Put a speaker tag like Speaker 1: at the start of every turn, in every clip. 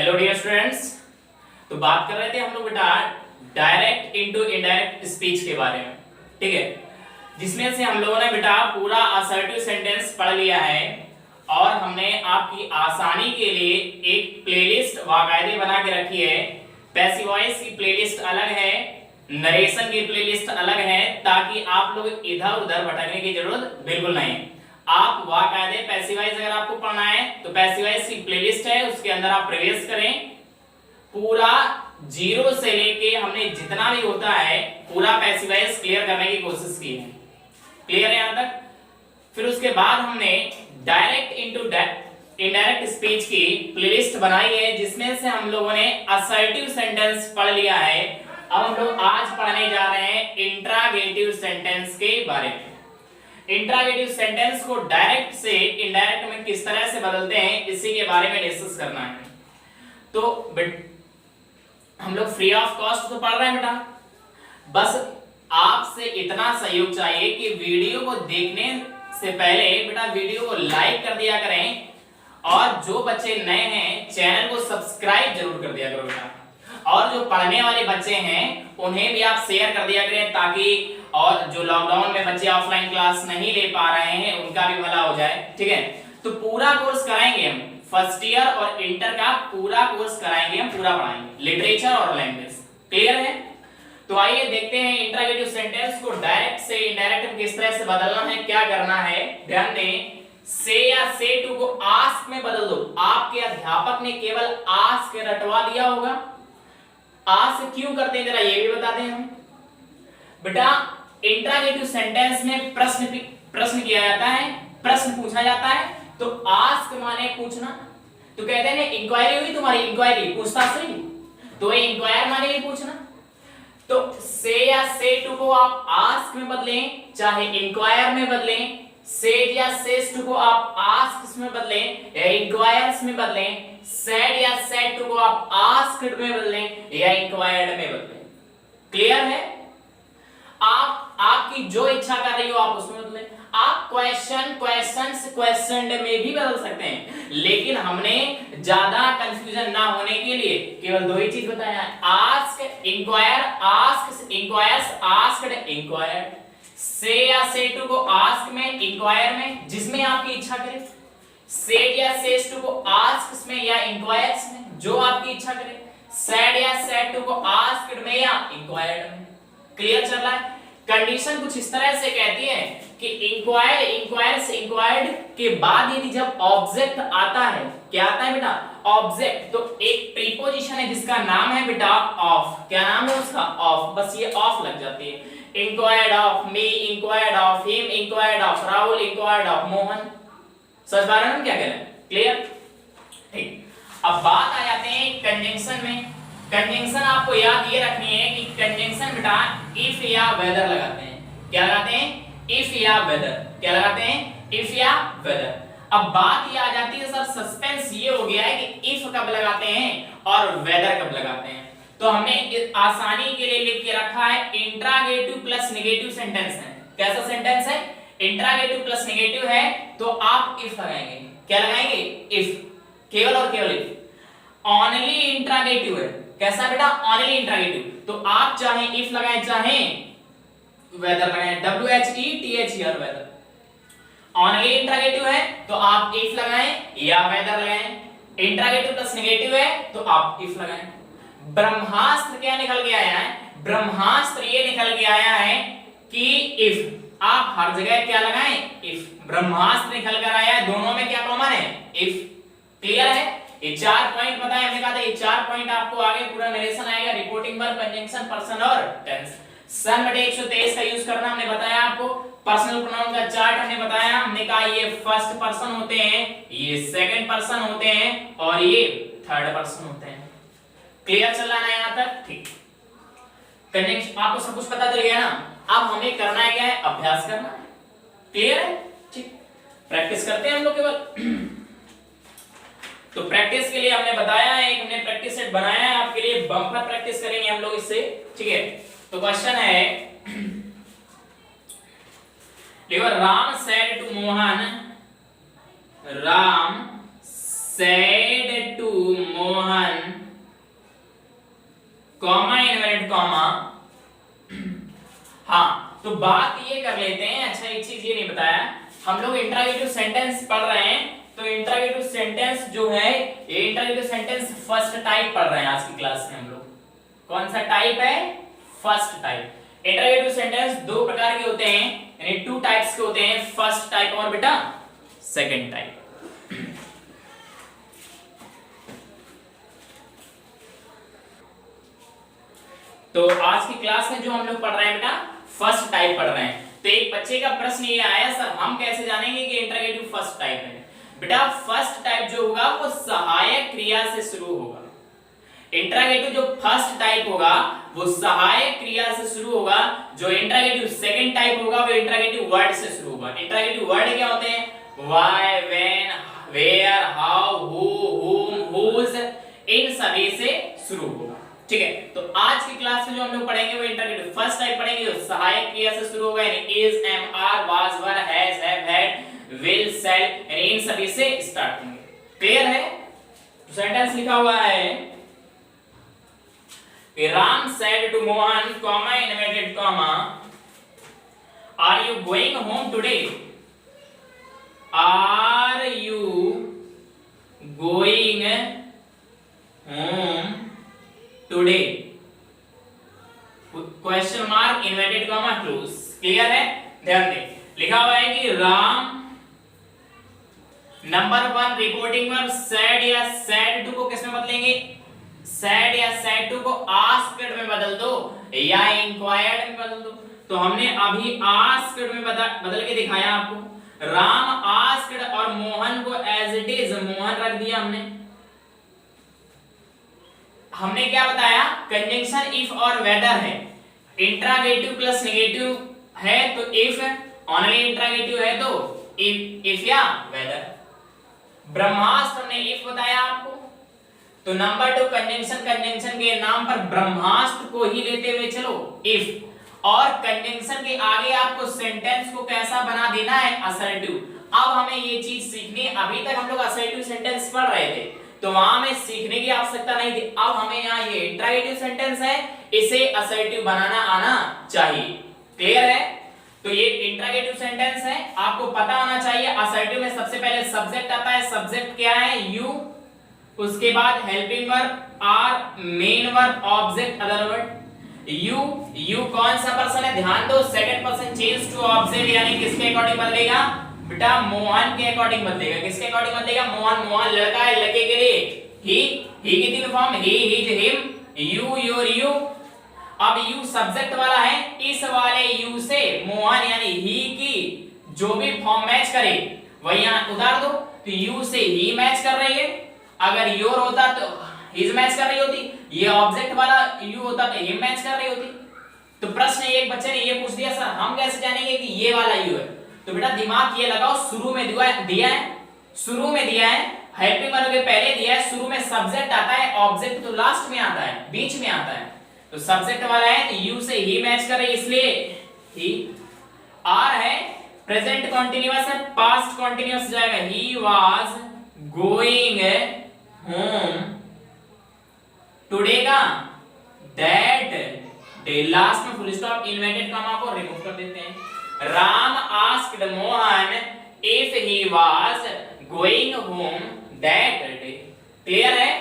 Speaker 1: Hello dear students. तो बात कर रहे थे हम लोग बेटा डायरेक्ट इनटू इनडायरेक्ट स्पीच के बारे में, ठीक है, जिसमें से हम लोगों ने बेटा पूरा असर्टिव सेंटेंस पढ़ लिया है और हमने आपकी आसानी के लिए एक प्लेलिस्ट बाकायदे बना के रखी है। पैसिव वॉइस की प्लेलिस्ट अलग है, नरेशन की प्लेलिस्ट अलग है, ताकि आप लोग इधर उधर भटकने की जरूरत बिल्कुल नहीं है। आप बाकायदे पैसिव वॉइस अगर आपको पढ़ना है तो पैसिव वॉइस की प्लेलिस्ट है, उसके अंदर आप प्रवेश करें। पूरा जीरो से लेके हमने जितना भी होता है पूरा पैसिव वॉइस क्लियर करने की कोशिश की है। क्लियर है यहां तक? फिर उसके बाद हमने डायरेक्ट इनटू इनडायरेक्ट स्पीच की प्लेलिस्ट बनाई है, जिसमें से हम लोगों ने असर्टिव सेंटेंस पढ़ लिया है। अब हम लोग आज पढ़ने जा रहे हैं इंट्रागेटिव सेंटेंस के बारे में। इंट्रागेटिव सेंटेंस को डायरेक्ट से इनडायरेक्ट में किस तरह से बदलते हैं, इसी के बारे में डिस्कस करना है। तो हम लोग फ्री ऑफ कॉस्ट तो पढ़ रहे हैं बेटा, बस आपसे इतना सहयोग चाहिए कि वीडियो को देखने से पहले बेटा वीडियो को लाइक कर दिया करें, और जो बच्चे नए हैं चैनल को सब्सक्राइब जरूर कर दिया करो बेटा, और जो पढ़ने वाले बच्चे हैं उन्हें भी आप शेयर कर दिया करें, ताकि और जो लॉकडाउन में बच्चे ऑफलाइन क्लास नहीं ले पा रहे हैं उनका भी भला हो जाए। ठीक है, तो पूरा कोर्स कराएंगे हम, फर्स्ट ईयर और इंटर का पूरा कोर्स कराएंगे हम, पूरा पढ़ाएंगे, लिटरेचर और लैंग्वेज। क्लियर है? तो आइए देखते हैं इंट्रागेटिव सेंटेंस को डायरेक्ट से इनडायरेक्ट में किस तरह से बदलना है, क्या करना है। ध्यान दें, से या से टू को आस्क में बदल दो। आपके अध्यापक ने केवल आस्क रटवा दिया होगा। आस्क क्यों करते हैं जरा ये भी बताते हैं हम। बेटा इंट्रागेटिव सेंटेंस में प्रश्न किया जाता है, प्रश्न पूछा जाता है, तो आस्क माने पूछना। तो कहते हैं ना इंक्वायरी हुई तुम्हारी, इंक्वायरी पूछताछ हुई, तो इंक्वायर माने भी पूछना। तो से या से टू को आप आस्क में बदलें चाहे इंक्वायर में बदलें, सेड या सेज टू को आप आस्क में बदलें या इंक्वायर्स में बदलें, सेड या सेड टू को आप आस्क्ड में बदलें या इंक्वायर्ड में बदलें। क्लियर है? आपकी जो इच्छा कर रही हो आप उसमें बदलें। आप क्वेश्चन, क्वेश्चंस, क्वेश्चनड में भी बदल सकते हैं, लेकिन हमने ज्यादा कंफ्यूजन ना होने के लिए केवल दो ही चीज बताया है, ask, inquire, ask, inquires, asked, inquired. से या से टू को आस्क में, इंक्वायर में, जिसमें आपकी इच्छा करे। सेड या सेज टू को आस्क में या इंक्वायर्स में, जो आपकी इच्छा करे। सेड या सेड टू को आस्क्ड में या इंक्वायर्ड में। क्लियर चल रहा है? कंडीशन कुछ इस तरह से कहती है कि इंक्वायर, इंक्वायर्स, इंक्वायर्ड के बाद यदि जब ऑब्जेक्ट आता है, क्या आता है बेटा? ऑब्जेक्ट, तो एक प्रीपोजिशन है जिसका नाम है बेटा ऑफ। क्या नाम है उसका? ऑफ। बस ये ऑफ लग जाती है। Inquired of me, inquired of him, inquired of Rahul, inquired of Mohan. समझ पा रहे हैं हम क्या कह रहे हैं? क्लियर? ठीक। अब बात आ जाते हैं कंजंक्शन में। कंजंक्शन आपको याद ये रखनी है कि कंजंक्शन बेटा इफ या वेदर लगाते हैं। क्या लगाते हैं? इफ या वेदर। क्या लगाते हैं? इफ या वेदर। अब बात ये आ जाती है, सर सस्पेंस ये हो गया है कि इफ कब लगाते हैं और वेदर कब लगाते हैं। तो हमने आसानी के लिए लिख के रखा है इंट्रागेटिव प्लस नेगेटिव सेंटेंस है। कैसा सेंटेंस है? इंट्रागेटिव प्लस नेगेटिव है, तो आप इफ लगाएंगे। क्या लगाएंगे? इफ, केवल और केवल इफ। ओनली इंट्रागेटिव है। कैसा बेटा? ओनली इंट्रागेटिव, तो आप चाहे इफ लगाएं चाहे वेदर लगाएं, WHETHER वेदर। ओनली इंट्रागेटिव है तो आप इफ लगाएं या वेदर लगाएं। इंट्रागेटिव प्लस नेगेटिव है तो आप इफ लगाएं। ब्रह्मास्त्र क्या निकल के आया है? ब्रह्मास्त्र ये निकल के आया है कि इफ। आप हर जगह क्या लगाएं? इफ। ब्रह्मास्त्र निकल कर आया है, दोनों में क्या कॉमन है? इफ। क्लियर है? ये 4 पॉइंट बताए हमने, कहा था ये 4 पॉइंट आपको आगे पूरा नरेशन आएगा। रिपोर्टिंग पर कंजंक्शन, पर्सन और टेंस। सन बटे 123 का यूज करना हमने बताया आपको। पर्सनल प्रोनाउन का चार्ट हमने बताया, हमने कहा ये फर्स्ट पर्सन होते हैं, ये सेकंड पर्सन होते हैं और ये थर्ड पर्सन होते हैं। क्लियर चल रहा है यहां तक? ठीक। कंजंक्शन आपको सब कुछ पता चल गया ना? अब हमें करना है क्या है? अभ्यास करना है। क्लियर है? ठीक। प्रैक्टिस करते हैं हम लोग केवल। तो प्रैक्टिस के लिए हमने बताया है, एक हमने प्रैक्टिस सेट बनाया है आपके लिए, बम्पर प्रैक्टिस करेंगे हम लोग इससे। ठीक है, तो क्वेश्चन है, देखो Ram said to Mohan, Ram said to Mohan तो बात ये कर लेते हैं, अच्छा एक चीज ये नहीं बताया, हम लोग इंट्रोगेटिव सेंटेंस पढ़ रहे हैं, तो इंट्रोगेटिव सेंटेंस जो है ये इंट्रोगेटिव सेंटेंस फर्स्ट टाइप पढ़ रहे हैं आज की क्लास में हम लोग। कौन सा टाइप है? First type. इंट्रोगेटिव सेंटेंस दो प्रकार के होते हैं, यानी टू टाइप्स के होते हैं, फर्स्ट टाइप और बेटा सेकंड टाइप। तो आज की क्लास में जो हम लोग पढ़ रहे हैं बेटा फर्स्ट टाइप पढ़ रहे हैं। तो एक बच्चे का प्रश्न ये आया, सर हम कैसे जानेंगे कि इंट्रोगेटिव फर्स्ट टाइप है? बेटा फर्स्ट टाइप जो होगा वो सहायक क्रिया से शुरू होगा। इंट्रोगेटिव जो फर्स्ट टाइप होगा वो सहायक क्रिया से शुरू होगा, जो इंट्रोगेटिव सेकंड टाइप होगा वो इंट्रोगेटिव वर्ड से शुरू होगा। इंट्रोगेटिव वर्ड क्या होते हैं? Why, when, where, how, who, whom, whose, इन सभी से शुरू होगा। ठीक है, तो आज की क्लास में जो हम लोग पढ़ेंगे वो इंट्रोगेटिव फर्स्ट टाइप पढ़ेंगे, जो सहायक क्रिया से शुरू होगा, यानी is, am, are, was, were, has, have, had, will, shall, यानी इन सभी से स्टार्ट होंगे। क्लियर है? तो सेंटेंस लिखा हुआ है Ram said to Mohan, comma, inverted comma, are you going home today? Are you going home today? Question mark, inverted comma, close. Clear है? ध्यान दें, लिखा हुआ है कि Ram number 1 reporting verb said या said to को किस में बदलेंगे? said या said to को asked में बदल दो या inquired में बदल दो। तो हमने अभी asked में बदल के दिखाया आपको। राम asked और मोहन को as it is मोहन रख दिया हमने। हमने क्या बताया? कंजंक्शन if और whether है, इंट्रोगेटिव प्लस नेगेटिव है तो if, ओनली इंट्रोगेटिव है तो if या whether। ब्रह्मास्त्र हमने if बताया आपको, तो नंबर 2 कंजंक्शन के नाम पर ब्रह्मास्त्र को ही लेते हुए चलो if, और कंजंक्शन के आगे आपको सेंटेंस को कैसा बना देना है? असर्टिव। अब हमें ये चीज सीखनी, अभी तक हम लोग असर्टिव सेंटेंस पढ़ रहे थे तो वहां में सीखने की आवश्यकता नहीं थी। अब हमें यहाँ ये इंट्रोगेटिव सेंटेंस है, इसे असर्टिव बनाना आना चाहिए। क्लियर है? तो ये इंट्रोगेटिव सेंटेंस है, आपको पता होना चाहिए। असर्टिव में सबसे पहले सब्जेक्ट आता है, सब्जेक्ट क्या है? यू, उसके बाद helping verb are, main verb, object, other word. You कौन सा पर्सन है? ध्यान दो, second person change to object, यानी किसके अकॉर्डिंग बदलेगा? बेटा मोहन के अकॉर्डिंग बदलेगा। किसके अकॉर्डिंग बदलेगा? मोहन लड़का है, लड़के के लिए ही की तीन form, he, his, him, you, your, you. अब यू सब्जेक्ट वाला है, इस वाले यू से मोहन यानी ही की जो भी फॉर्म मैच करे वही यहां उतार दो। तो यू से ही मैच कर रही है, अगर योर होता तो हिज मैच कर रही होती, ये ऑब्जेक्ट वाला यू होता तो हिम मैच कर रही होती। तो प्रश्न एक बच्चे ने ये पूछ दिया, सर हम कैसे जानेंगे कि ये वाला यू है? तो बेटा दिमाग ये लगाओ, शुरू में दिया है, शुरू में दिया है, हेल्पिंग वर्ब के पहले दिया है, शुरू में सब्जेक्ट आता है, ऑब्जेक्ट तो लास्ट में आता है, बीच में आता है। तो सब्जेक्ट वाला है तो यू से ही मैच कर रही है, इसलिए ही। आर है प्रेजेंट कंटीन्यूअस है, पास्ट कंटीन्यूअस जाएगा, ही वाज गोइंग होम टुडे का दैट डे, लास्ट में फुल स्टॉप, इन्वर्टेड कॉमा को रिमूव कर देते हैं। Ram asked Mohan if he was going home that day. Clear है?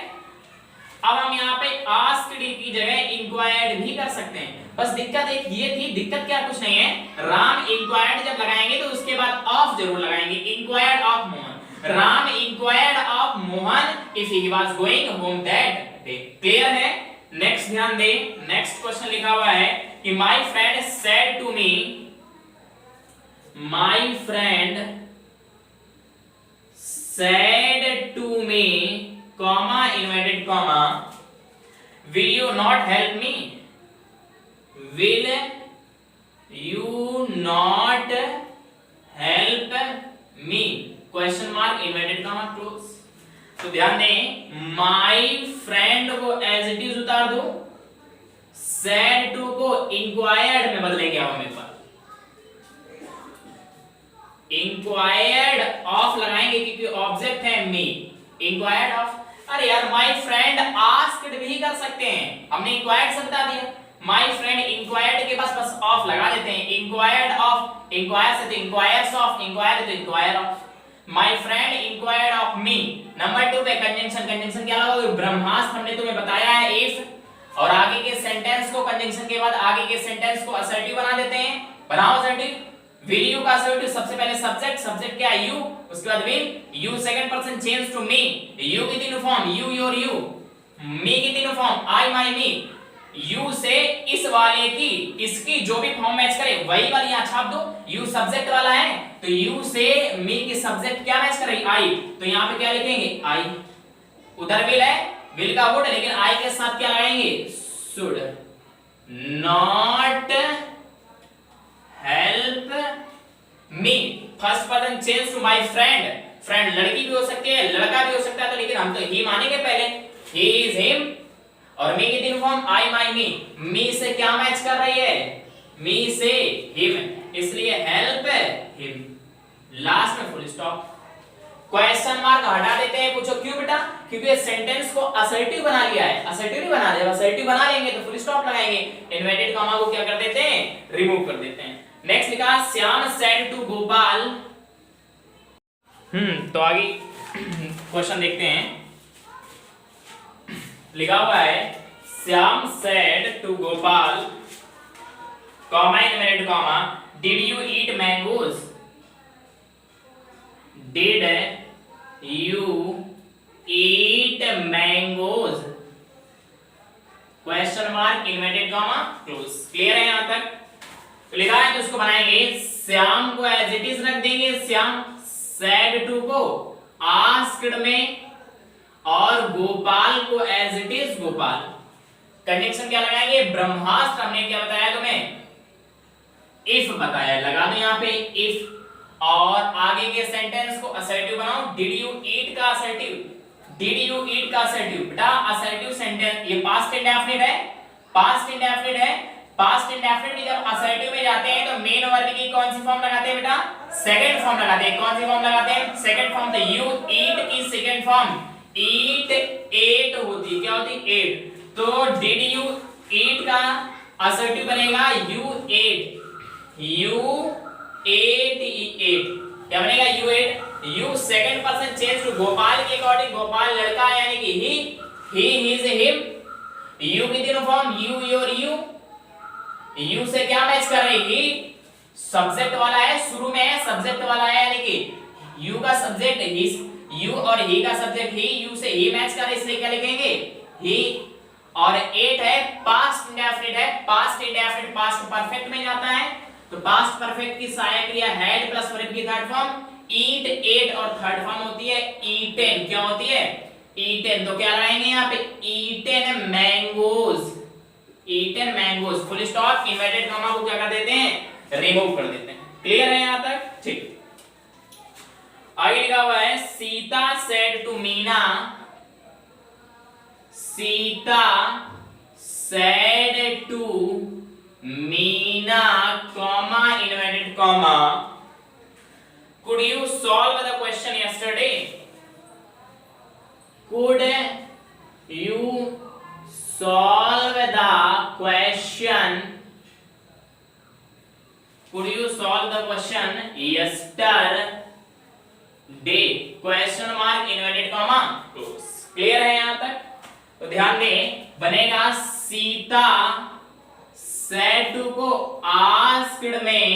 Speaker 1: अब हम यहाँ पे आस्क्ड की जगह इंक्वायर्ड भी कर सकते हैं, बस दिक्कत एक ये थी, दिक्कत क्या कुछ नहीं है, राम इंक्वायर्ड जब लगाएंगे तो उसके बाद ऑफ जरूर लगाएंगे, inquired of Mohan. Ram inquired of Mohan if he was going home that day. Clear है? नेक्स्ट ध्यान दे, नेक्स्ट क्वेश्चन लिखा हुआ है कि my friend said to me, my friend said to me, comma, inverted comma, will you not help me? Will you not help me? Question mark, inverted comma, close। तो ध्यान दें, my friend को as it is उतार दो, said to को inquired में बदलेंगे हम मेरे पास, inquired of लगाएंगे क्योंकि ऑब्जेक्ट है me, inquired of। अरे यार माय फ्रेंड आस्क्ड भी कर सकते हैं, हमने इंक्वायर्ड से बता दिया, माय फ्रेंड इंक्वायर्ड के पास बस ऑफ लगा देते हैं, इंक्वायर्ड ऑफ, इंक्वायर से तो इंक्वायर्स ऑफ, इंक्वायर तो inquire of, my friend inquired of me. Number 2 पे कंजंक्शन, कंजंक्शन क्या लगा, ब्रह्मास्त्र हमने तुम्हें बताया है इफ, और आगे के सेंटेंस को कंजंक्शन के बाद आगे के सेंटेंस को असर्टिव बना देते हैं, बनाओ असर्टिव। विल यू का असर्टिव सबसे पहले सब्जेक्ट, सब्जेक्ट क्या है यू, उसके बाद will, you second person change to me, you की तीनों form you your you, me की तीनों form I my me, you से इस वाले की इसकी जो भी फॉर्म मैच करे वही वाली यहां छाप दो, यू सब्जेक्ट वाला है तो यू से मी की सब्जेक्ट क्या मैच करे आई, तो यहां पे क्या लिखेंगे आई, उधर विल है, विल का वुड, लेकिन आई के साथ क्या लगाएंगे should, not help me, first person change to my friend, friend लड़की भी हो सकती है लड़का भी हो सकता है, तो लेकिन हम तो ही मानेंगे पहले, ही इज हिम, और मी की तीन फॉर्म आई माय मी, मी से क्या मैच कर रही है, मी से हिम, इसलिए हेल्प हिम, लास्ट में फुल स्टॉप। क्वेश्चन मार्क हटा देते हैं, पूछो क्यों बेटा, क्योंकि सेंटेंस को असर्टिव बना लिया है, असर्टिव नहीं बना दिया, असर्टिव बना लेंगे तो फुल स्टॉप लगाएंगे, इन्वर्टेड कॉमा को क्या कर देते हैं, रिमूव कर देते हैं। नेक्स्ट लिखा श्याम सेड टू गोपाल, तो आगे क्वेश्चन देखते हैं, लिखा हुआ है Shyam said to Gopal, comma inverted comma, did you eat mangoes, did you eat mangoes, question mark inverted comma close, clear है यहां तक, तो लिखा है तो उसको बनाएंगे, श्याम को एज इट इज रख देंगे, श्याम said to को asked में, और गोपाल को as it is Gopal, condition क्या लगाएंगे, ब्रह्मास्त्र हमने क्या बताया तुम्हें, इफ बताया, लगा दो यहां पे इफ, और आगे के सेंटेंस को असर्टिव बनाओ, डिड यू ईट का असर्टिव, डिड यू ईट का असर्टिव, बेटा असर्टिव सेंटेंस ये पास्ट इंडेफिनिट है, पास्ट इंडेफिनिट है, पास्ट इंडेफिनिट में जब असर्टिव में जाते हैं तो मेन वर्ब की कौन सी फॉर्म लगाते हैं बेटा, सेकंड फॉर्म लगाते हैं, कौन सी फॉर्म लगाते हैं, सेकंड फॉर्म, तो यू ईट की सेकंड फॉर्म ईट एट होती, क्या होती एट, तो डिड यू ईट का असर्टिव बनेगा यू एट, यू एट, क्या बनेगा you ate, you second person change to Gopal के अकॉर्डिंग, गोपाल लड़का यानी कि ही हिज हिम, यू की तीनों form you your you, you से क्या मैच कर रही, ही सब्जेक्ट वाला है, शुरू में है सब्जेक्ट वाला है, यानी कि यू का सब्जेक्ट हिज, यू और ही का सब्जेक्ट ही, यू से ही मैच कर रही, इसलिए क्या लिखेंगे ही, और एट है पास्ट इंडेफिनिट है, पास्ट इंडेफिनिट पास्ट परफेक्ट में जाता है, तो पास्ट परफेक्ट की सहायक क्रिया हैड प्लस वर्ब की थर्ड फॉर्म ईट एट, और थर्ड फॉर्म होती है ईटेन, क्या होती है ईटेन, तो क्या लगाएंगे यहाँ पे eaten mangoes, eaten mangoes, full stop, inverted comma को क्या कर देते हैं, रिमूव कर देते हैं, क्लियर है यहाँ तक, ठीक। आगे लिखा हुआ है Sita said to Meena, Sita said to Meena, comma inverted comma, could you solve the question yesterday, could you solve the question, could you solve the question yesterday, question mark inverted comma close, clear है यहां तक, तो ध्यान दें, बनेगा सीता said to को asked में,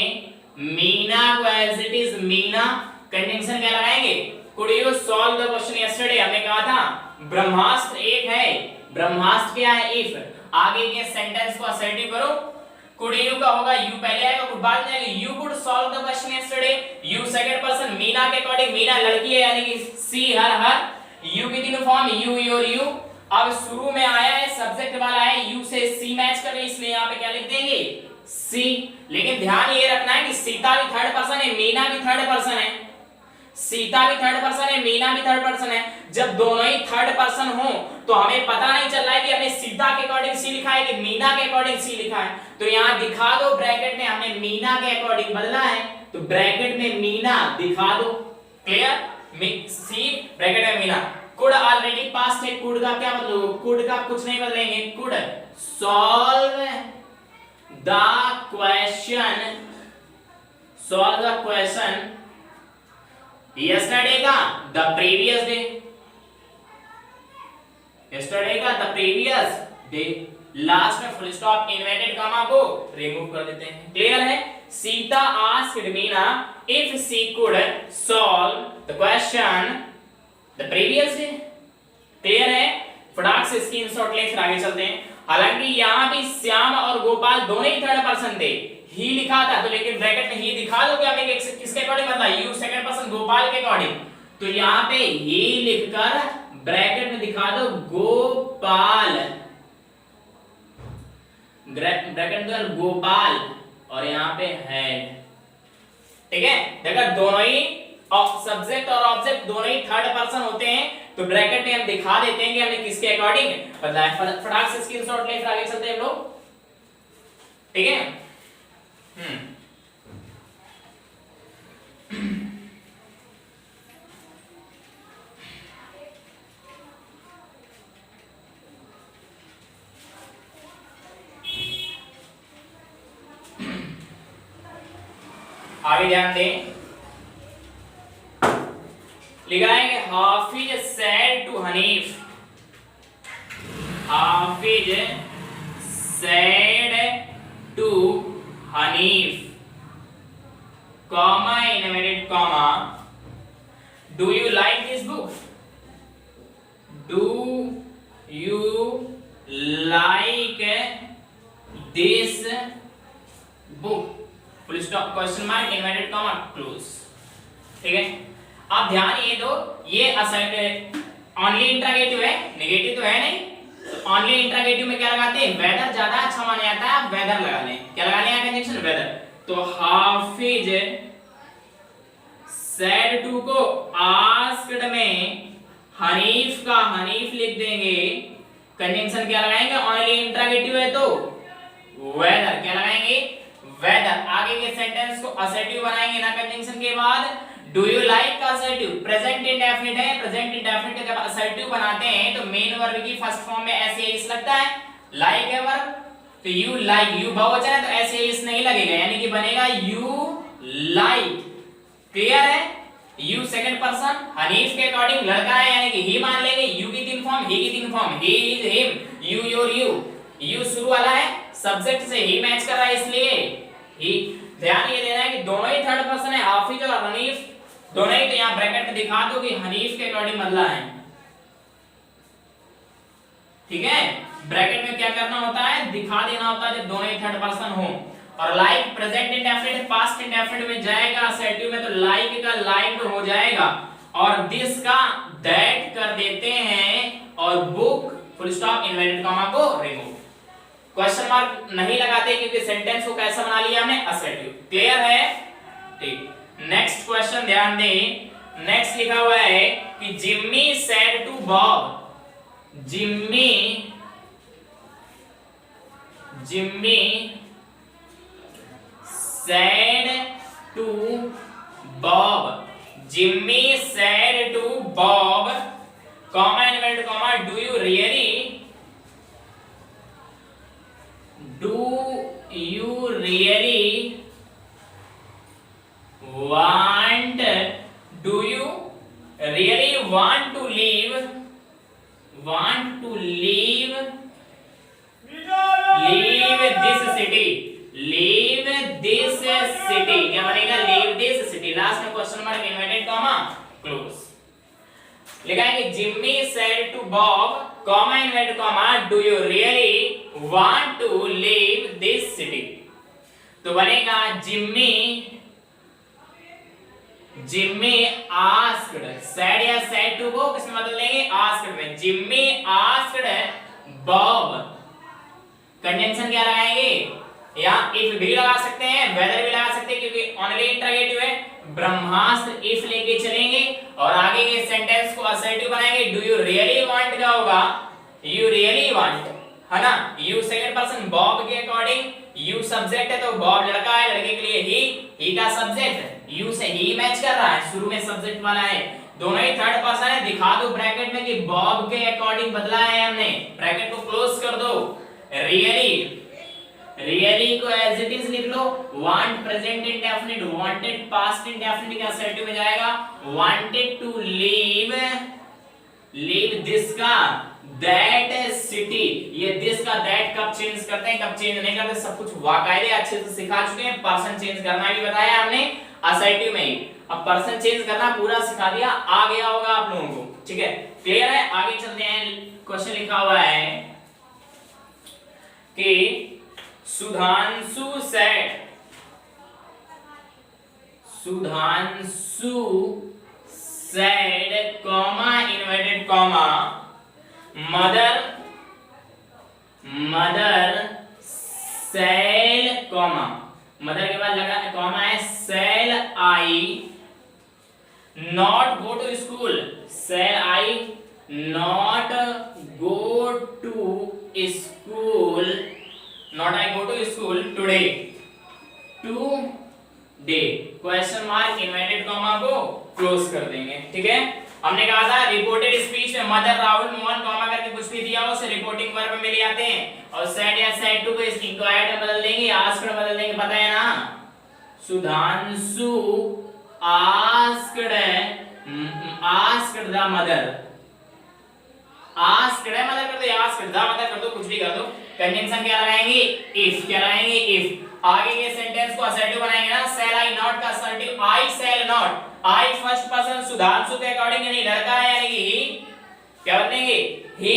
Speaker 1: मीना को as it is Meena, conjunction क्या लगाएंगे, could you solve the question yesterday, हमने कहा था ब्रह्मास्त्र एक है, ब्रह्मास्त्र क्या है if, आगे के सेंटेंस को असर्टिव करो, could you का होगा you पहले आएगा could बाद में आएगा, you could solve the question yesterday, you second person, Meena के अकॉर्डिंग, मीना लड़की है यानी कि सी हर, you की तीनों फॉर्म you योर you, अब शुरू में आया है सब्जेक्ट वाला है, यू से सी मैच कर रही है, इसलिए यहाँ पे क्या लिख देंगे सी, लेकिन ध्यान ये रखना है कि सीता भी थर्ड पर्सन है, मीना भी थर्ड पर्सन है, सीता भी थर्ड पर्सन है, मीना भी थर्ड पर्सन है, जब दोनों ही थर्ड पर्सन हो तो हमें पता नहीं चल रहा है कि हमने सीता के अकॉर्डिंग सी लिखा है कि मीना के अकॉर्डिंग सी लिखा है, तो यहाँ दिखा दो ब्रैकेट में हमने मीना के अकॉर्डिंग बदला है, तो ब्रैकेट में मीना दिखा दो, क्लियर, सी ब्रैकेट में मीना, कुड ऑलरेडी पास्ट है, कुड का क्या मतलब, कुड का कुछ नहीं बदलेंगे, could solve the question, solve the question yesterday का the previous day, yesterday का the previous day, लास्ट में फुल स्टॉप इन्वर्टेड कॉमा को रिमूव कर देते हैं। क्लियर है? Sita asked Meena if she could solve the question the previous day। Clear है? फटाक से स्क्रीनशॉट ले फिर आगे चलते हैं। हालांकि यहाँ भी श्याम और गोपाल दोनों ही थर्ड पर्सन थे, ही लिखा था तो, लेकिन ब्रैकेट में ही दिखा दो कि हमें किसके अकॉर्डिंग बदला, यू सेकंड पर्सन गोपाल के अकॉर्डिंग, तो यहाँ पे ही लिखकर ब्रैकेट में दिखा दो गोपाल, ब्रैकेट में गोपाल और यहाँ पे है। ठीक है? देखो दोनों ही सब्जेक्ट और ऑब्जेक्ट दोनों ही थर्ड पर्सन होते हैं, तो ब्रैकेट में हम दिखा देते हैं कि हमने किसके अकॉर्डिंग बदला है। फटाक से स्क्रीनशॉट ले फिर आगे चलते हैं हम लोग। ठीक है? आगे ध्यान दें, लिखाएंगे Hafiz said to Hanif, Hafiz said to Hanif, comma inverted comma, do you like this book, do you like this book, full stop question mark inverted comma close. ठीक है? आप ध्यान ये दो, ये असाइड ओनली इंट्रोगेटिव है, नेगेटिव तो है नहीं, तो ओनली इंट्रोगेटिव में क्या लगाते हैं, वेदर ज्यादा अच्छा माना जाता है, आप वेदर लगा लें, क्या लगा लें कंजंक्शन वेदर, तो हाफिज सेड टू को आस्क्ड में हनीफ का हनीफ लिख देंगे, कंजंक्शन क्या लगाएंगे, ओनली इंट्रोगेटिव है तो वेदर, क्या लगाएंगे वेदर। आगे के सेंटेंस को असर्टिव बनाएंगे ना कंजंक्शन के बाद, डू यू लाइक का असर्टिव प्रेजेंट इंडेफिनिट है, प्रेजेंट इंडेफिनिट का जब असर्टिव बनाते हैं तो मेन वर्ब की फर्स्ट फॉर्म में ऐसे इस लगता है, लाइक है वर्ब, तो यू लाइक, यू बहुवचन है तो ऐसे इस नहीं लगेगा, यानी कि बनेगा यू लाइक। क्लियर है? यू सेकंड पर्सन, हनीफ के अकॉर्डिंग लड़का है यानी कि ही मान लेंगे, यू की तीन फॉर्म, ही की तीन form, he is him, you your you, you शुरू वाला है सब्जेक्ट से ही मैच कर रहा है इसलिए ही। ध्यान ये देना है कि दोनों ही थर्ड पर्सन है, हाफिज और हनीफ दोनों ही, तो यहां ब्रैकेट में दिखा दो कि हनीफ के अकॉर्डिंग बदला है। ठीक है? ब्रैकेट में क्या करना होता है, दिखा देना होता है जब दोनों ही थर्ड पर्सन हो। और like present indefinite past indefinite में जाएगा, असर्टिव में तो लाइक का लाइक्ड हो जाएगा, और दिस का दैट कर देते हैं, और book full stop inverted comma को रिमूव, क्वेश्चन मार्क नहीं लगाते क्योंकि सेंटेंस को कैसा बना लिया हमने, असर्टिव। क्लियर है? ठीक। नेक्स्ट क्वेश्चन ध्यान दें, नेक्स्ट लिखा हुआ है कि Jimmy said to Bob, Jimmy said to Bob, Jimmy said to Bob, comma inverted comma, do you really want to leave this city, leave this city, क्या बनेगा, leave this city, लास्ट में question mark inverted comma close. लिखाएंगे Jimmy said to Bob, comma inverted comma, do you really want to leave this city, तो बनेगा Jimmy asked, said या said to को किसमें बदल देंगे, आस्क्ड में, जिम्मी आस्क्ड बॉब, कंजंक्शन क्या लगाएंगे, या इफ भी लगा सकते हैं, वेदर भी लगा सकते हैं क्योंकि ओनली इंट्रोगेटिव है, ब्रह्मास्त्र इफ लेके चलेंगे और आगे के सेंटेंस को असर्टिव बनाएंगे। डू यू रियली वांट क्या होगा, यू रियली वांट, है ना, यू सेकंड पर्सन बॉब के अकॉर्डिंग, यू सब्जेक्ट है तो बॉब लड़का है, लड़के के लिए ही का सब्जेक्ट, यू से ही मैच कर रहा है, शुरू में सब्जेक्ट वाला है, दोनों ही थर्ड पर्सन है, दिखा दो ब्रैकेट में कि कि बॉब के अकॉर्डिंग बदला है हमने, ब्रैकेट को क्लोज कर दो। रियली को एज इट इज लिख लो। Want present indefinite, wanted past indefinite का असर्टिव में जाएगा। वांटेड टू लीव दिस का दैट सिटी। ये दिस का दैट कब चेंज करते हैं, कब चेंज नहीं करते, सब कुछ वाकायदे अच्छे से सिखा चुके हैं। पर्सन चेंज करना भी बताया हमने असर्टिव में ही। अब पर्सन चेंज करना पूरा सिखा दिया, आ गया होगा आप लोगों को, ठीक है, क्लियर है। आगे चलते हैं। क्वेश्चन लिखा हुआ है कि Sudhanshu said comma inverted comma mother shall comma mother के बाद लगा कॉमा है shall I not go to school, shall I not go to school, not I go to school today question mark inverted comma को close कर देंगे, ठीक है। हमने कहा था रिपोर्टेड स्पीच में मदर राहुल मोहन कॉमा करके कुछ भी दिया हो उसे रिपोर्टिंग वर्ब में मिल जाते हैं, और सेड या सेड टू को इंक्वायर्ड में बदल देंगे, आस्क्ड में बदल देंगे, पता है ना। Sudhanshu asked the mother, asked है मदर कर दो, आस्क्ड द मदर कर दो, कुछ भी कर दो। कंजंक्शन क्या लगाएंगे, इफ, क्या लगाएंगे, इफ। आगे के सेंटेंस को असर्टिव बनाएंगे ना, shall I not का assertive I shall not, I first person Sudhanshu के अकॉर्डिंग यानी लड़का है, यानी कि क्या बनेंगे, he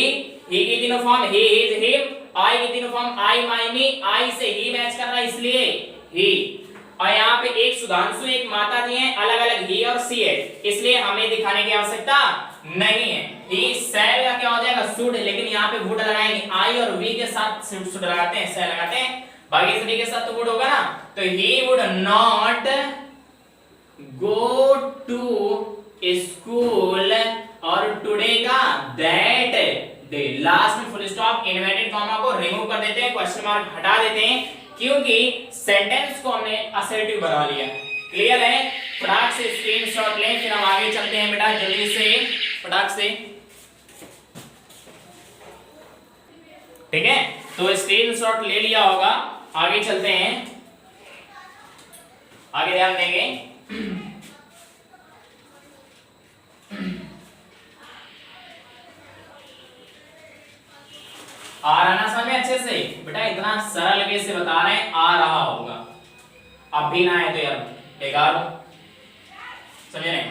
Speaker 1: की तीनों form he his him, I की तीनों form I my me, I से he मैच कर रहा है इसलिए he। और यहाँ पे एक सुधांशु एक माता जी हैं, अलग अलग he और she है, इसलिए हमें दिखाने की आवश्यकता नहीं है। he shall का क्या हो जाएगा, should, लेकिन यहाँ पे would लगाएंगे, I और we के साथ should लगाते हैं, shall लगाते हैं, बाकी सभी के साथ तो would होगा ना। तो he would not go to school और today का that day, लास्ट में फुल स्टॉप इन्वर्टेड कॉमा को रिमूव कर देते हैं, क्वेश्चन मार्क हटा देते हैं, क्योंकि सेंटेंस को हमने असर्टिव बना लिया। क्लियर है। फटाक से स्क्रीनशॉट लें, फिर हम आगे चलते हैं बेटा, जल्दी से फटाक से, ठीक है। तो स्क्रीनशॉट ले लिया होगा, आगे चलते हैं, आगे ध्यान देंगे। आ रहा ना समझ में अच्छे से बेटा, इतना सरल वे से बता रहे हैं, आ रहा होगा। अब भी ना है तो यार बेकार हो, समझे नहीं।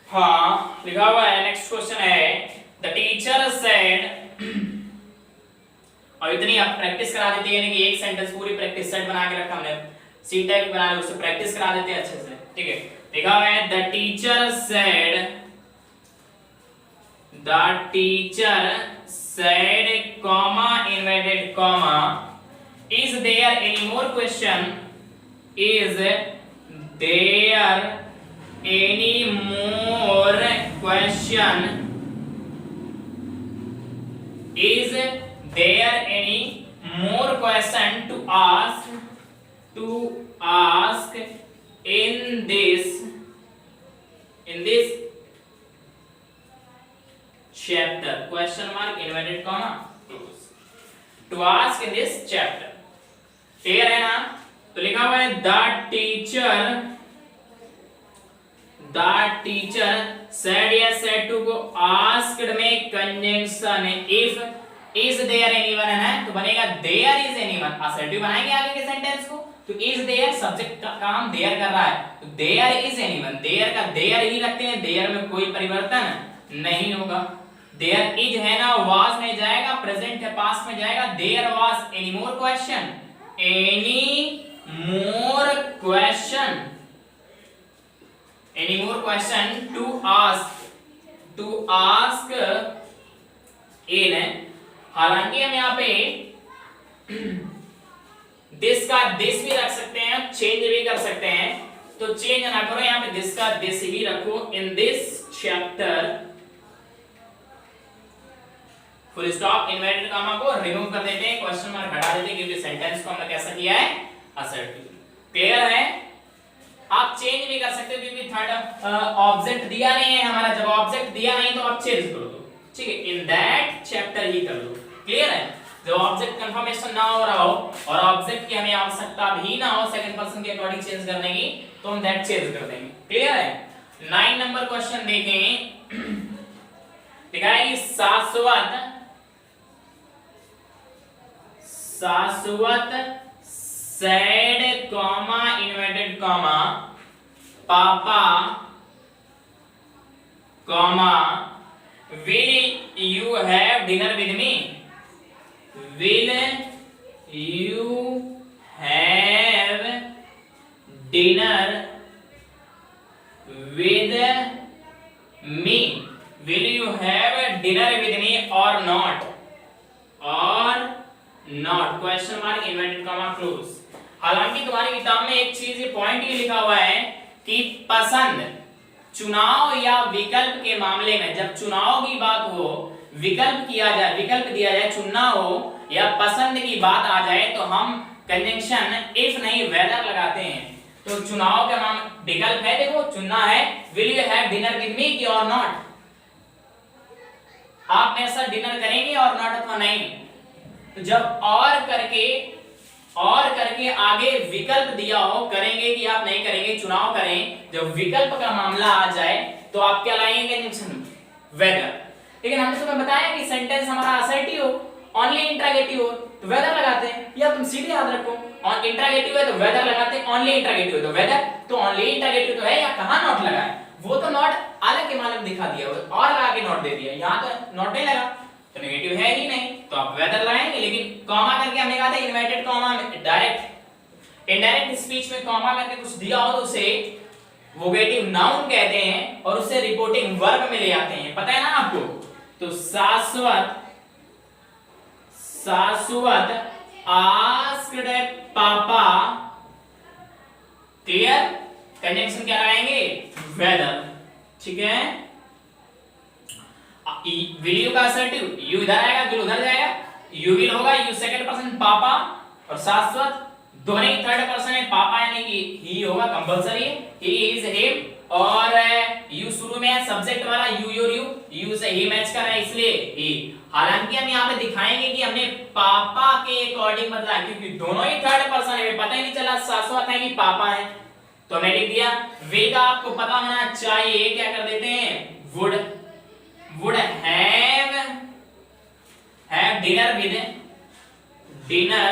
Speaker 1: हाँ लिखा हुआ है, नेक्स्ट क्वेश्चन है द टीचर सेड, और इतनी आप प्रैक्टिस करा देते हैं, यानी कि एक सेंटेंस पूरी प्रैक्टिस सेट बना के रखा हमने, सी टाइप बना के उससे प्रैक्टिस करा देते हैं अच्छे से, ठीक है। लिखा हुआ है the teacher said comma inverted comma is there any more question, is there any more question, is there any more question to ask in this chapter, question mark inverted comma close, to ask in this chapter, clear है ना। तो लिखा हुआ है the teacher said या said to को asked में conjunction है, if is there anyone है तो बनेगा there is anyone, assertive बनाएंगे आगे के सेंटेंस को। तो is there सब्जेक्ट का काम there कर रहा है, तो there is anyone, there का there ही रखते हैं, there में कोई परिवर्तन नहीं होगा। there is है ना, was में जाएगा, प्रेजेंट है पास्ट में जाएगा, there was any more question, any more question to ask in है। हालांकि हम यहाँ पे दिस का दिस भी रख सकते हैं, चेंज भी कर सकते हैं, तो चेंज ना करो, यहाँ पे दिस का दिस ही रखो, in this chapter, full stop inverted comma को रिमूव कर देते हैं, क्वेश्चन मार्क हटा देते हैं, क्योंकि सेंटेंस को हमने कैसा किया है, असर्टिव। क्लियर है। आप चेंज भी कर सकते हो क्योंकि थर्ड ऑब्जेक्ट दिया नहीं है हमारा, जब ऑब्जेक्ट दिया नहीं तो आप चेंज कर दो, ठीक है, इन दैट चैप्टर ही कर दो। क्लियर है? जब ऑब्जेक्ट कंफर्मेशन ना हो रहा हो और ऑब्जेक्ट की हमें आवश्यकता भी ना हो सेकंड पर्सन के अकॉर्डिंग चेंज करने की, तो हम दैट चेंज कर देंगे। क्लियर है? 9 नंबर क्वेश्चन देखें, लिखा है कि शाश्वत सैड कॉमा इन्वर्टेड कॉमा पापा comma will you have dinner with me, will you have dinner with me, will you have dinner with me और नॉट, और not question mark inverted comma close. हालांकि तुम्हारी किताब में एक चीज ये पॉइंट ये लिखा हुआ है कि पसंद, चुनाव या विकल्प के मामले में जब चुनाव की बात हो, विकल्प किया जाए, विकल्प दिया जाए, चुनना हो या पसंद की बात आ जाए तो हम कंजंक्शन इफ नहीं वेदर लगाते हैं। तो चुनाव का नाम विकल्प है, देखो चुनना है, will you have dinner with me की और नॉट, आप मेरे साथ डिनर करेंगे और नॉट अथवा नहीं। तो जब और करके आगे विकल्प दिया हो, करेंगे कि आप नहीं करेंगे, चुनाव करें, जब विकल्प का मामला आ जाए तो आप क्या लाएंगे कंजंक्शन वेदर। लेकिन हमने तुम्हें बताया कि सेंटेंस हमारा असर्टिव हो, ओनली इंट्रोगेटिव हो तो वेदर लगाते हैं, या तुम सीधे याद रखो, और इंट्रोगेटिव है तो वेदर लगाते हैं, ओनली इंट्रोगेटिव है तो वेदर, तो ओनली इंट्रोगेटिव तो है, या कहां नॉट लगा है, वो तो नॉट अलग के मालूम दिखा दिया और लगा के नॉट दे दिया, यहां तो नॉट नहीं लगा तो नेगेटिव है ही नहीं, तो आप वेदर लगाएंगे। लेकिन कॉमा करके हमने कहा था इन्वर्टेड कॉमा में डायरेक्ट इनडायरेक्ट स्पीच में कॉमा करके कुछ दिया हो तो उसे वोगेटिव नाउन कहते हैं और उससे रिपोर्टिंग वर्ब में ले आते हैं, पता है ना आपको। तो शाश्वत आस्क्ड पापा, क्लियर, कंजंक्शन क्या लगाएंगे वेदर, ठीक है। विल यू का असर्टिव, यू इधर आएगा, विल उधर जाएगा, यू विल होगा, यू सेकंड पर्सन पापा, और शाश्वत दोनों ही थर्ड पर्सन है, पापा यानी कि ही होगा कंपलसरी, ही इज हिम, और यू शुरू में है सब्जेक्ट वाला, यू और यू से ही मैच कर रहा है इसलिए ही। हालांकि हम यहाँ पे दिखाएंगे कि हमने पापा के अकॉर्डिंग बदला क्योंकि दोनों ही थर्ड पर्सन है, पता ही नहीं चला शाश्वत है कि पापा है, तो हमने लिख दिया। विल का आपको पता होना चाहिए, क्या कर देते हैं, would have dinner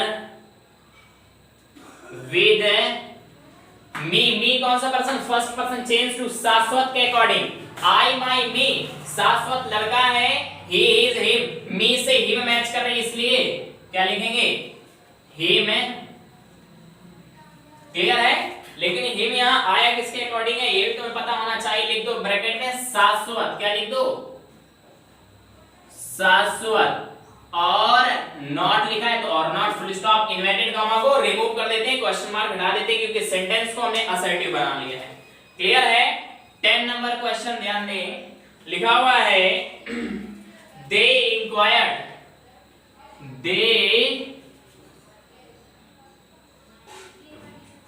Speaker 1: with me कौन सा person, first person change to Shashwat के अकॉर्डिंग, I my me, शाश्वत लड़का है, he is him, me से him मैच कर रहे हैं इसलिए क्या लिखेंगे him, क्लियर है। लेकिन him यहाँ आया किसके अकॉर्डिंग है ये भी तुम्हें पता होना चाहिए, लिख दो ब्रैकेट में शाश्वत, क्या लिख दो शाश्वत, और नॉट लिखा है तो और not full stop, inverted comma को रिमूव कर देते हैं, क्वेश्चन मार्क हटा देते हैं क्योंकि सेंटेंस को हमने असर्टिव बना लिया है। क्लियर है? 10 नंबर क्वेश्चन ध्यान दें, लिखा हुआ है दे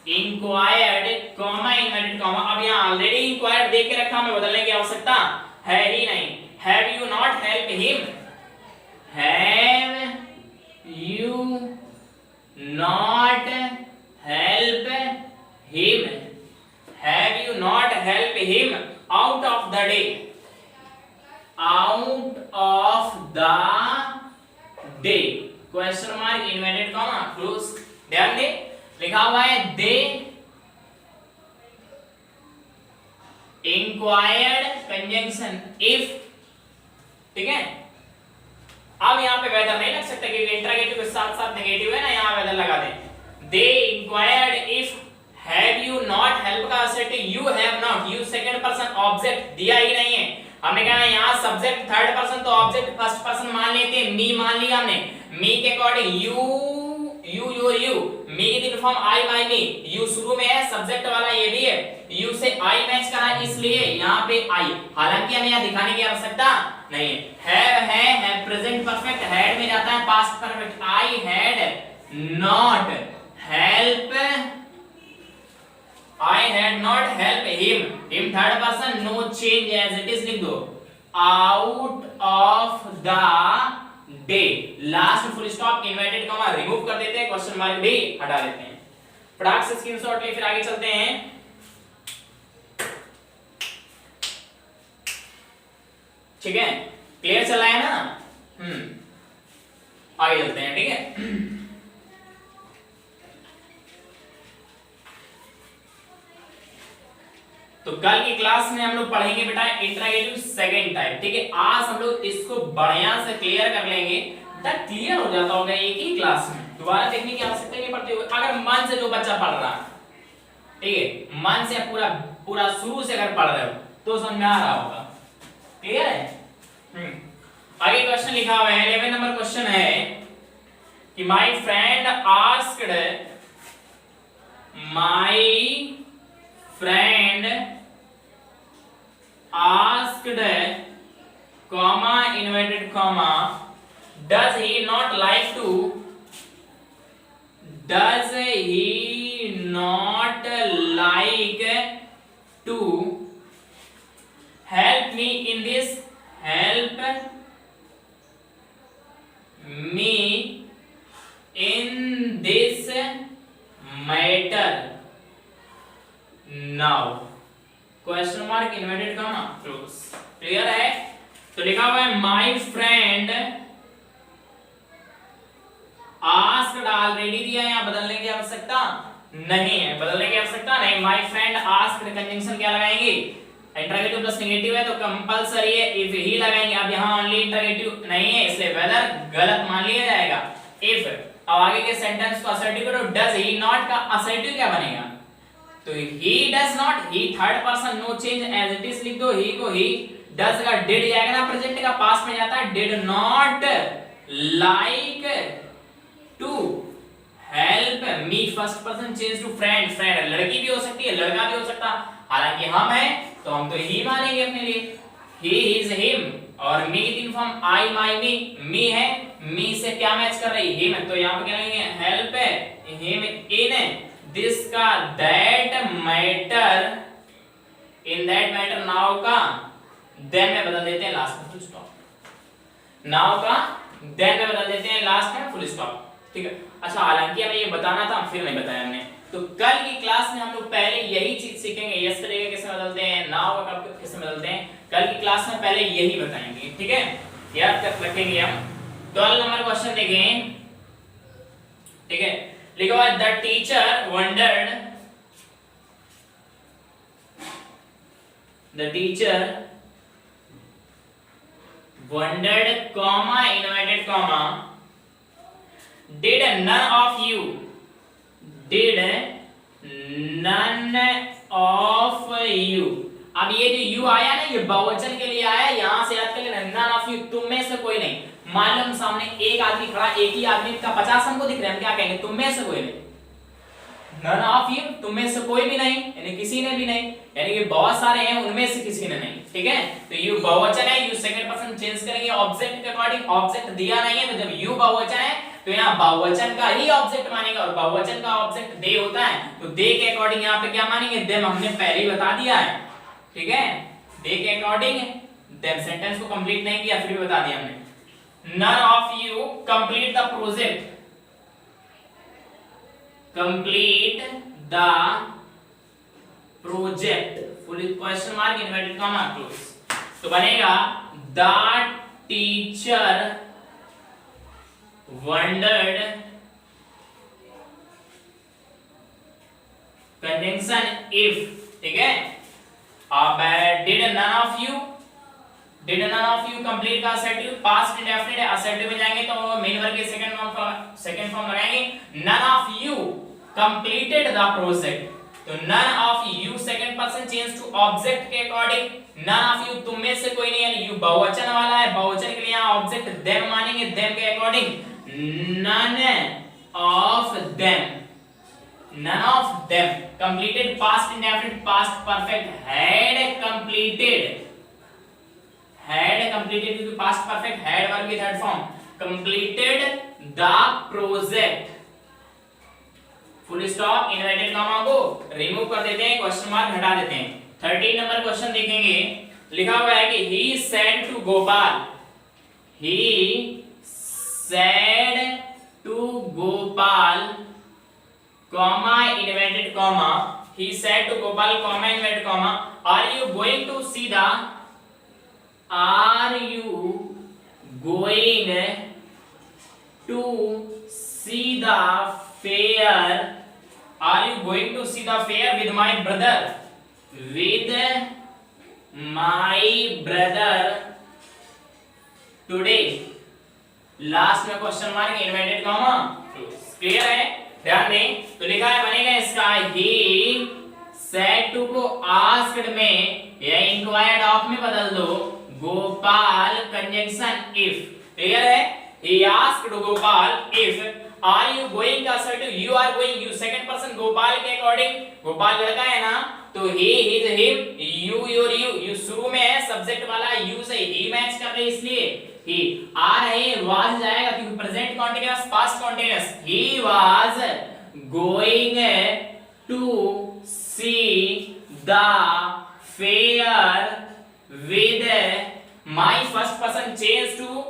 Speaker 1: इंक्वायर्ड कॉमा इन्वर्टेड कॉमा, अब यहाँ ऑलरेडी इंक्वायर्ड देख के रखा, हमें बदलने की आवश्यकता है ही नहीं। Have you not help him, have you not help him, have you not help him out of the day, question mark inverted comma close। ध्यान दे लिखा हुआ है दे इंक्वायर्ड कंजंक्शन इफ, ठीक है। अब यहाँ पे वेदर नहीं लग सकता क्योंकि इंट्रोगेटिव के साथ साथ नेगेटिव है ना, यहाँ वेदर लगा दें। They inquired if, have you not help का assertive you have not, you second person object दिया ही नहीं है, हमने कहा यहाँ सब्जेक्ट थर्ड पर्सन तो ऑब्जेक्ट फर्स्ट पर्सन मान लेते हैं, मी मान लिया हमने, मी के अकॉर्डिंग यू मी की form I my me, you शुरू में है सब्जेक्ट वाला ये भी है, यू से आई मैच करा इसलिए यहाँ पे आई, हालांकि हमें यहाँ दिखाने की आवश्यकता नहीं है। है प्रेजेंट परफेक्ट, हैड में जाता है past perfect, I had not help I had not help him, him third person, no change as it is लिख दो, out of the day, last full stop inverted comma remove कर देते हैं, question mark भी हटा देते हैं। फटाक से स्क्रीनशॉट ले, फिर आगे चलते हैं। ठीक है, क्लियर चला है ना? आगे चलते हैं। ठीक है, तो कल की क्लास में हम लोग पढ़ेंगे बेटा इंटरैक्टिव सेकंड टाइप। ठीक है, आज हम लोग इसको बढ़िया से क्लियर कर लेंगे, तब क्लियर हो जाता होगा एक ही क्लास में, दोबारा देखने की आवश्यकता नहीं पड़ती होगी अगर मन से जो बच्चा पढ़ रहा है। ठीक है, मन से पूरा पूरा शुरू से अगर पढ़ रहे हो तो समझ में आ रहा होगा। क्लियर है? आगे क्वेश्चन लिखा हुआ है, 11 नंबर क्वेश्चन है कि my friend asked, my friend asked comma inverted comma does he not like to help me in this, help me in this matter now, question mark inverted comma close. Clear है? तो लिखा हुआ है my friend asked, already दिया है, यहां बदलने की आवश्यकता नहीं है, बदलने की आवश्यकता नहीं। माय फ्रेंड आस्क्ड कंजंक्शन क्या लगाएंगे? इंटरोगेटिव प्लस नेगेटिव है तो कंपलसरी है इफ ही लगाएंगे। अब यहां ओनली इंटरोगेटिव नहीं है इसलिए वेदर गलत मान लिया जाएगा। इफ, अब आगे के सेंटेंस को असर्टिव करो, डज ही नॉट का असर्टिव क्या बनेगा? तो he does not, he third person no change as it is लिख दो, he को he, does का did जाएगा ना, प्रेजेंट का पास्ट में जाता है, did not like to help me, first person change to friend, friend लड़की भी हो सकती है लड़का भी हो सकता, हालांकि हम हैं तो हम तो ही मानेंगे अपने लिए, he his him, और me की तीन form I my me, me है, me से क्या मैच कर रही है him, तो यहाँ पे क्या लेंगे help है, him in this का that matter, in that matter now का then में बदल देते हैं लास्ट में फुल स्टॉप, now का then में बदल देते हैं लास्ट में फुल स्टॉप। ठीक है, अच्छा हालांकि हमें ये बताना था फिर नहीं बताया हमने, तो कल की क्लास में हम लोग पहले यही चीज सीखेंगे, yesterday का किसमें बदलते हैं, now का किसमें बदलते हैं, कल की क्लास में पहले यही बताएंगे। ठीक है, याद कर रखेंगे हम। 12 नंबर क्वेश्चन देखें। ठीक है, लिखा हुआ the teacher wondered, the teacher wondered comma inverted comma did none of you, did none of you. अब ये जो यू आया ना ये बहुवचन के लिए आया, यहां से याद कर लेना, नन ऑफ यू तुम में से कोई नहीं। मान लो हम सामने एक आदमी खड़ा, एक ही आदमी का 50 हमको दिख रहे हैं, हम क्या कहेंगे? तुम में से कोई नहीं, नन ऑफ यू, तुम में से कोई भी नहीं, यानी किसी ने भी नहीं, यानी कि बहुत सारे हैं उनमें से किसी ने नहीं। ठीक है, तो यू बहुवचन है, यू सेकंड पर्सन चेंज करेंगे ऑब्जेक्ट के अकॉर्डिंग, ऑब्जेक्ट दिया नहीं है तो जब यू बहुवचन है तो यहाँ बहुवचन का ही ऑब्जेक्ट मानेगा, और बहुवचन का ऑब्जेक्ट दे होता है तो दे के अकॉर्डिंग यहाँ पे क्या मानेंगे? देम हमने पहले ही बता दिया है। ठीक है, दे के अकॉर्डिंग, देम सेंटेंस को कंप्लीट नहीं किया फिर भी बता दिया हमने। None of you complete the project, complete the project, full question mark inverted comma close, तो बनेगा the teacher wondered, conjunction if। ठीक है, अब did none of you, did none of you complete का असर्टिव, पास्ट इंडेफिनिट है, assertive में जाएंगे तो मेन वर्ब के सेकंड फॉर्म लगाएंगे, none of you completed the project, तो none of you second person change to object के according, none of you तुम में से कोई नहीं, यानी यू बहुवचन वाला है, बहुवचन के लिए यहां ऑब्जेक्ट देम मानेंगे, देम के according none of them, none of them completed past indefinite, past perfect had completed, had completed to past perfect, had verb की third form, completed the project, full stop inverted comma को remove कर देते हैं, question mark हटा देते हैं। 13 number question देखेंगे, लिखा हुआ है कि he said to Gopal, he said to Gopal comma inverted comma, he said to Gopal comma inverted comma, are you going to see the, are you going to see the fair, are you going to see the fair with my brother, with my brother today, last में question mark inverted comma, clear है, ध्यान दें। तो लिखा है बनेगा इसका he said to को आस्क्ड में या इंक्वायर्ड ऑफ में बदल दो, गोपाल कंजंक्शन इफ, क्लियर है। He asked Gopal if are you going का assertive you are going, you second person Gopal के अकॉर्डिंग, गोपाल लड़का है ना, तो he his him, you your you, you शुरू में है सब्जेक्ट वाला यू से ही मैच कर रहे इसलिए ही, आ रहे वाज जाएगा क्योंकि present continuous past continuous, he was going to see the fair with my first person change to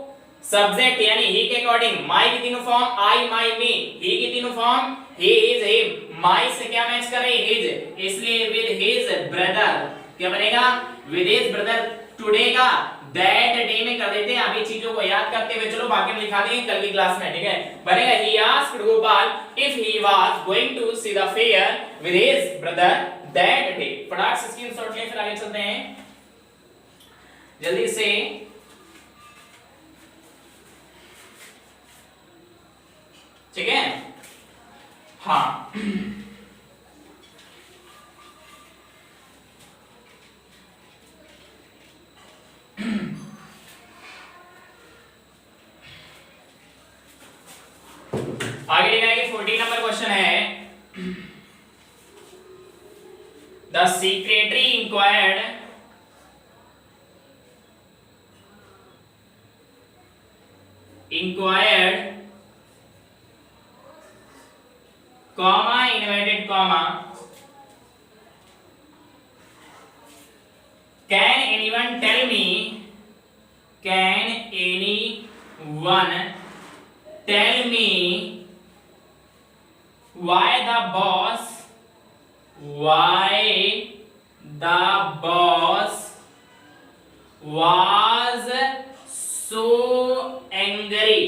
Speaker 1: subject यानी ही के अकॉर्डिंग, माय की तीनों फॉर्म आई माय मी, ही की तीनों form he is him, my से क्या मैच कर रहे हैं हिज, इसलिए विद हिज ब्रदर क्या बनेगा, विद हिज ब्रदर टुडे का दैट डे में कर देते हैं। अभी चीजों को याद करते हुए चलो बाकी में लिखा देंगे कल की क्लास में, ठीक है। बनेगा he asked Gopal if he was going to see the fair with his brother that day. फटाक से स्क्रीनशॉट ले फिर आगे चलते हैं जल्दी से। ठीक है, हाँ आगे लिखा है कि 14 नंबर क्वेश्चन है, the secretary inquired comma inverted comma, can anyone tell me, can anyone tell me why the boss was so angry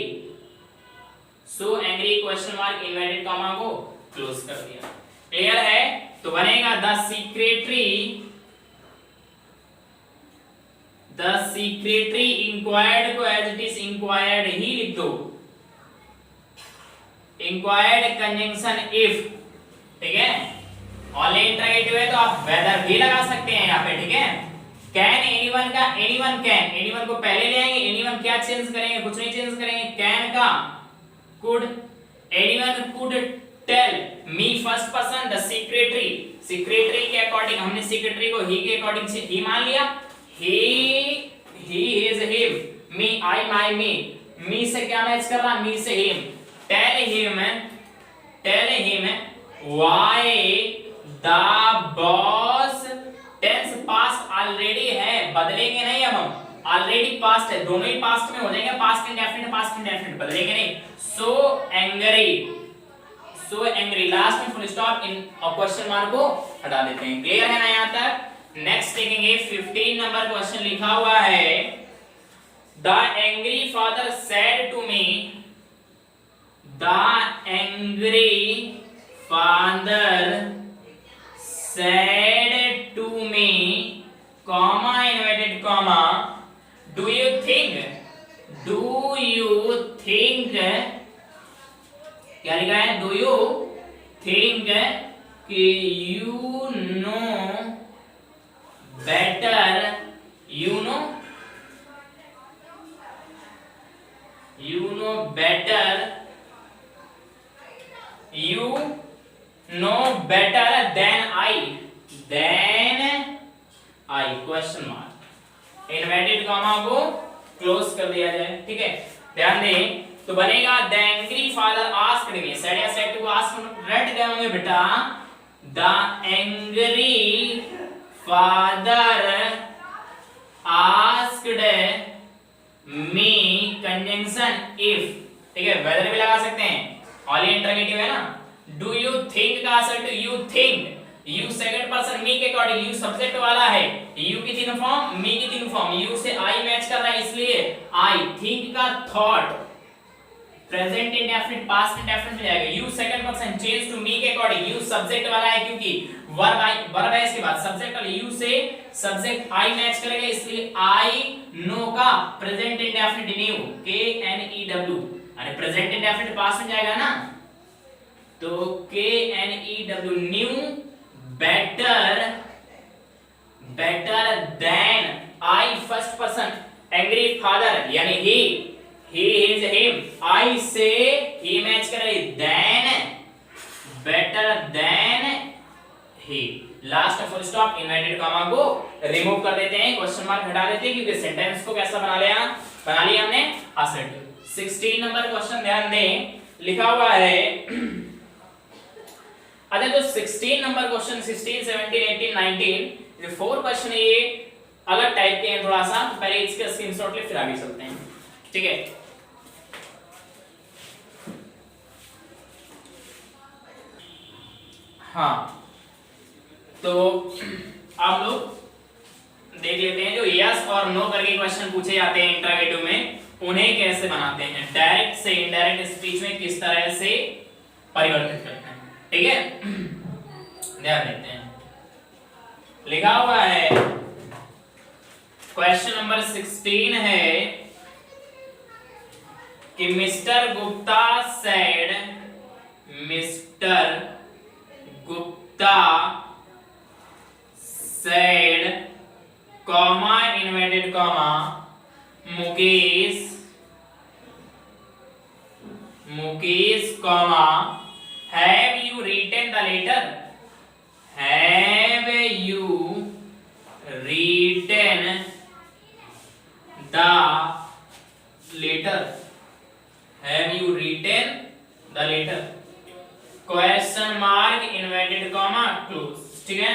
Speaker 1: question mark inverted comma को क्लोज कर दिया, क्लियर है। तो बनेगा द सेक्रेटरी इंक्वायर्ड को as it is inquired ही लिख दो, इंक्वायर्ड कंजंक्शन इफ, ठीक है। ऑनली इंटरोगेटिव है तो आप वेदर भी लगा सकते हैं यहाँ पे, ठीक है। कैन एनीवन का एनीवन कैन, एनीवन को पहले ले आएंगे, एनीवन क्या चेंज करेंगे, कुछ नहीं चेंज करेंगे। कैन का could, anyone could tell me first person the secretary, secretary के अकॉर्डिंग हमने सेक्रेटरी को ही के अकॉर्डिंग से ही मान लिया, he is him, me I my me से क्या मैच कर रहा, मी से him. Tell him why the boss, tense past already है, बदलेंगे नहीं अब हम, ऑलरेडी पास्ट है, दोनों ही पास्ट में हो जाएंगे, पास्ट इंडेफिनिट बदलेंगे नहीं। सो एंग्री लास्ट में फुल स्टॉप इन और क्वेश्चन मार्क को हटा देते हैं, क्लियर है ना यहाँ तक। नेक्स्ट देखेंगे 15 नंबर क्वेश्चन लिखा हुआ है, the angry father said to me, the angry father said to me, comma inverted comma, do you think क्या लिखा है, do you think कि you know better, you know better than I question mark, inverted comma को close कर दिया जाए, ठीक है। ध्यान दें तो बनेगा the angry father asked me, said या सेड टू आस्क रट गए होंगे बेटा, the angry father asked me conjunction if, ठीक है, वेदर भी लगा सकते हैं, ऑल इंटरोगेटिव है ना। डू यू थिंक का assert you think, you second person me के अकॉर्डिंग, यू सब्जेक्ट वाला है, यू की तीन फॉर्म मी की तीन फॉर्म, यू से आई मैच कर रहा है इसलिए आई, थिंक का thought, present indefinite past indefinite में जाएगा, you second person change to me के अकॉर्डिंग, यू सब्जेक्ट वाला है क्योंकि वर्ब है इसके बाद सब्जेक्ट वाला, यू से सब्जेक्ट आई मैच करेगा इसलिए आई नो का present indefinite new, K N E W, अरे प्रेजेंट इंडेफिनिट पास्ट में जाएगा ना, तो K N E W new better, better than I first person angry father यानी he is him, I say he match करे then, better than he, last full stop inverted comma को remove कर देते हैं, क्वेश्चन मार्क हटा देते हैं क्योंकि सेंटेंस को कैसा बना लिया हमने असर्टिव। 16 नंबर क्वेश्चन ध्यान दें, लिखा हुआ है अच्छा जो 16 नंबर क्वेश्चन 16 17 18 19 ये 4 क्वेश्चन ये अलग टाइप के हैं थोड़ा सा, पहले इसके स्क्रीनशॉट ले फिर आगे चलते हैं, ठीक है। हाँ तो आप लोग देख लेते हैं जो यस और नो करके क्वेश्चन पूछे जाते हैं इंटरोगेटिव में, उन्हें कैसे बनाते हैं, डायरेक्ट से इनडायरेक्ट स्पीच में किस तरह से परिवर्तित करते हैं, ठीक है। ध्यान देते हैं, लिखा हुआ है क्वेश्चन नंबर 16 है कि mister Gupta said, mister Gupta said comma inverted comma Mukesh comma have you written the letter, have you written the letter, have you written the letter, question mark inverted comma close, ठीक है।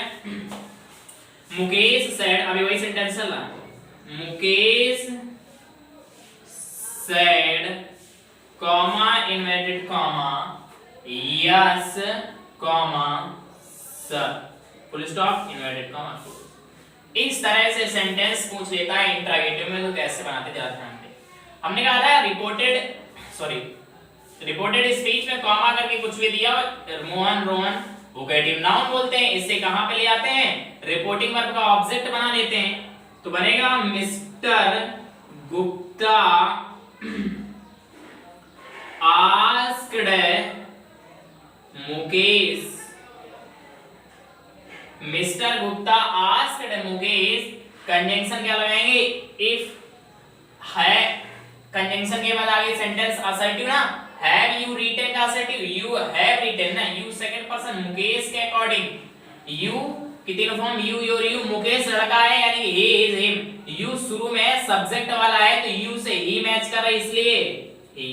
Speaker 1: मुकेश said, अभी वही sentence चल रहा, Mukesh said comma inverted comma yes comma sir, full stop inverted comma, इस तरह से sentence पूछ लेता है इंटरोगेटिव में, तो कैसे बनाते ध्यान दें। हमने कहा था रिपोर्टेड स्पीच में कॉमा करके कुछ भी दिया, मोहन रोहन वोकेटिव नाउन बोलते हैं, इससे कहां पे ले आते हैं, रिपोर्टिंग वर्ब का ऑब्जेक्ट बना लेते हैं, तो बनेगा mister Gupta asked Mukesh, mister Gupta asked Mukesh, conjunction क्या लगाएंगे, इफ है, कंजंक्शन के बाद आगे सेंटेंस असर्टिव ना, हैव यू रिटन का असर्टिव, यू हैव रिटन ना, यू सेकंड पर्सन मुकेश के अकॉर्डिंग, यू की तीनों form you your you, Mukesh लड़का है यानी ही इज हिम, यू शुरू में सब्जेक्ट वाला है तो यू से ही मैच कर रहा है इसलिए ही,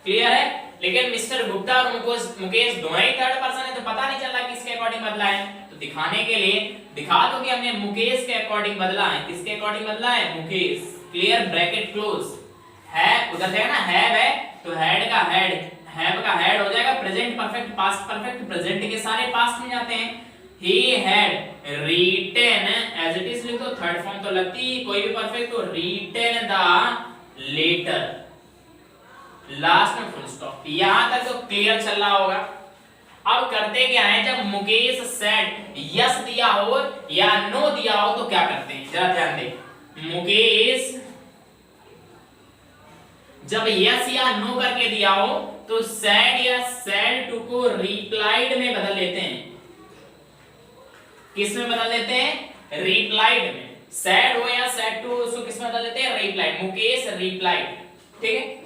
Speaker 1: क्लियर है। लेकिन मिस्टर गुप्ता और मुकेश दोनों ही थर्ड पर्सन है तो पता नहीं चल रहा किसके अकॉर्डिंग बदला है, तो दिखाने के लिए दिखा दो कि हमने मुकेश के अकॉर्डिंग बदला है, किसके अकॉर्डिंग बदला है, मुकेश, क्लियर, ब्रैकेट क्लोज, है उधर है ना, है तो हेड का हेड, हैव का हेड हो जाएगा present perfect, past perfect, present के सारे पास्ट में जाते हैं, he had written as it is लिख दो, थर्ड फॉर्म तो लगती कोई भी परफेक्ट तो written the letter, लास्ट में फुल स्टॉप, यहां तक तो क्लियर चल रहा होगा। अब करते क्या है, जब मुकेश सेड यस दिया हो या नो दिया हो तो क्या करते हैं, जरा ध्यान दें। मुकेश जब यस या नो करके दिया हो तो सेड या सेड टू को रिप्लाइड में बदल लेते हैं, किस में बदल लेते हैं, रिप्लाइड में, सेड हो या सेड टू उसको किस में बदल देते हैं, रिप्लाइड, मुकेश रिप्लाइड, ठीक है।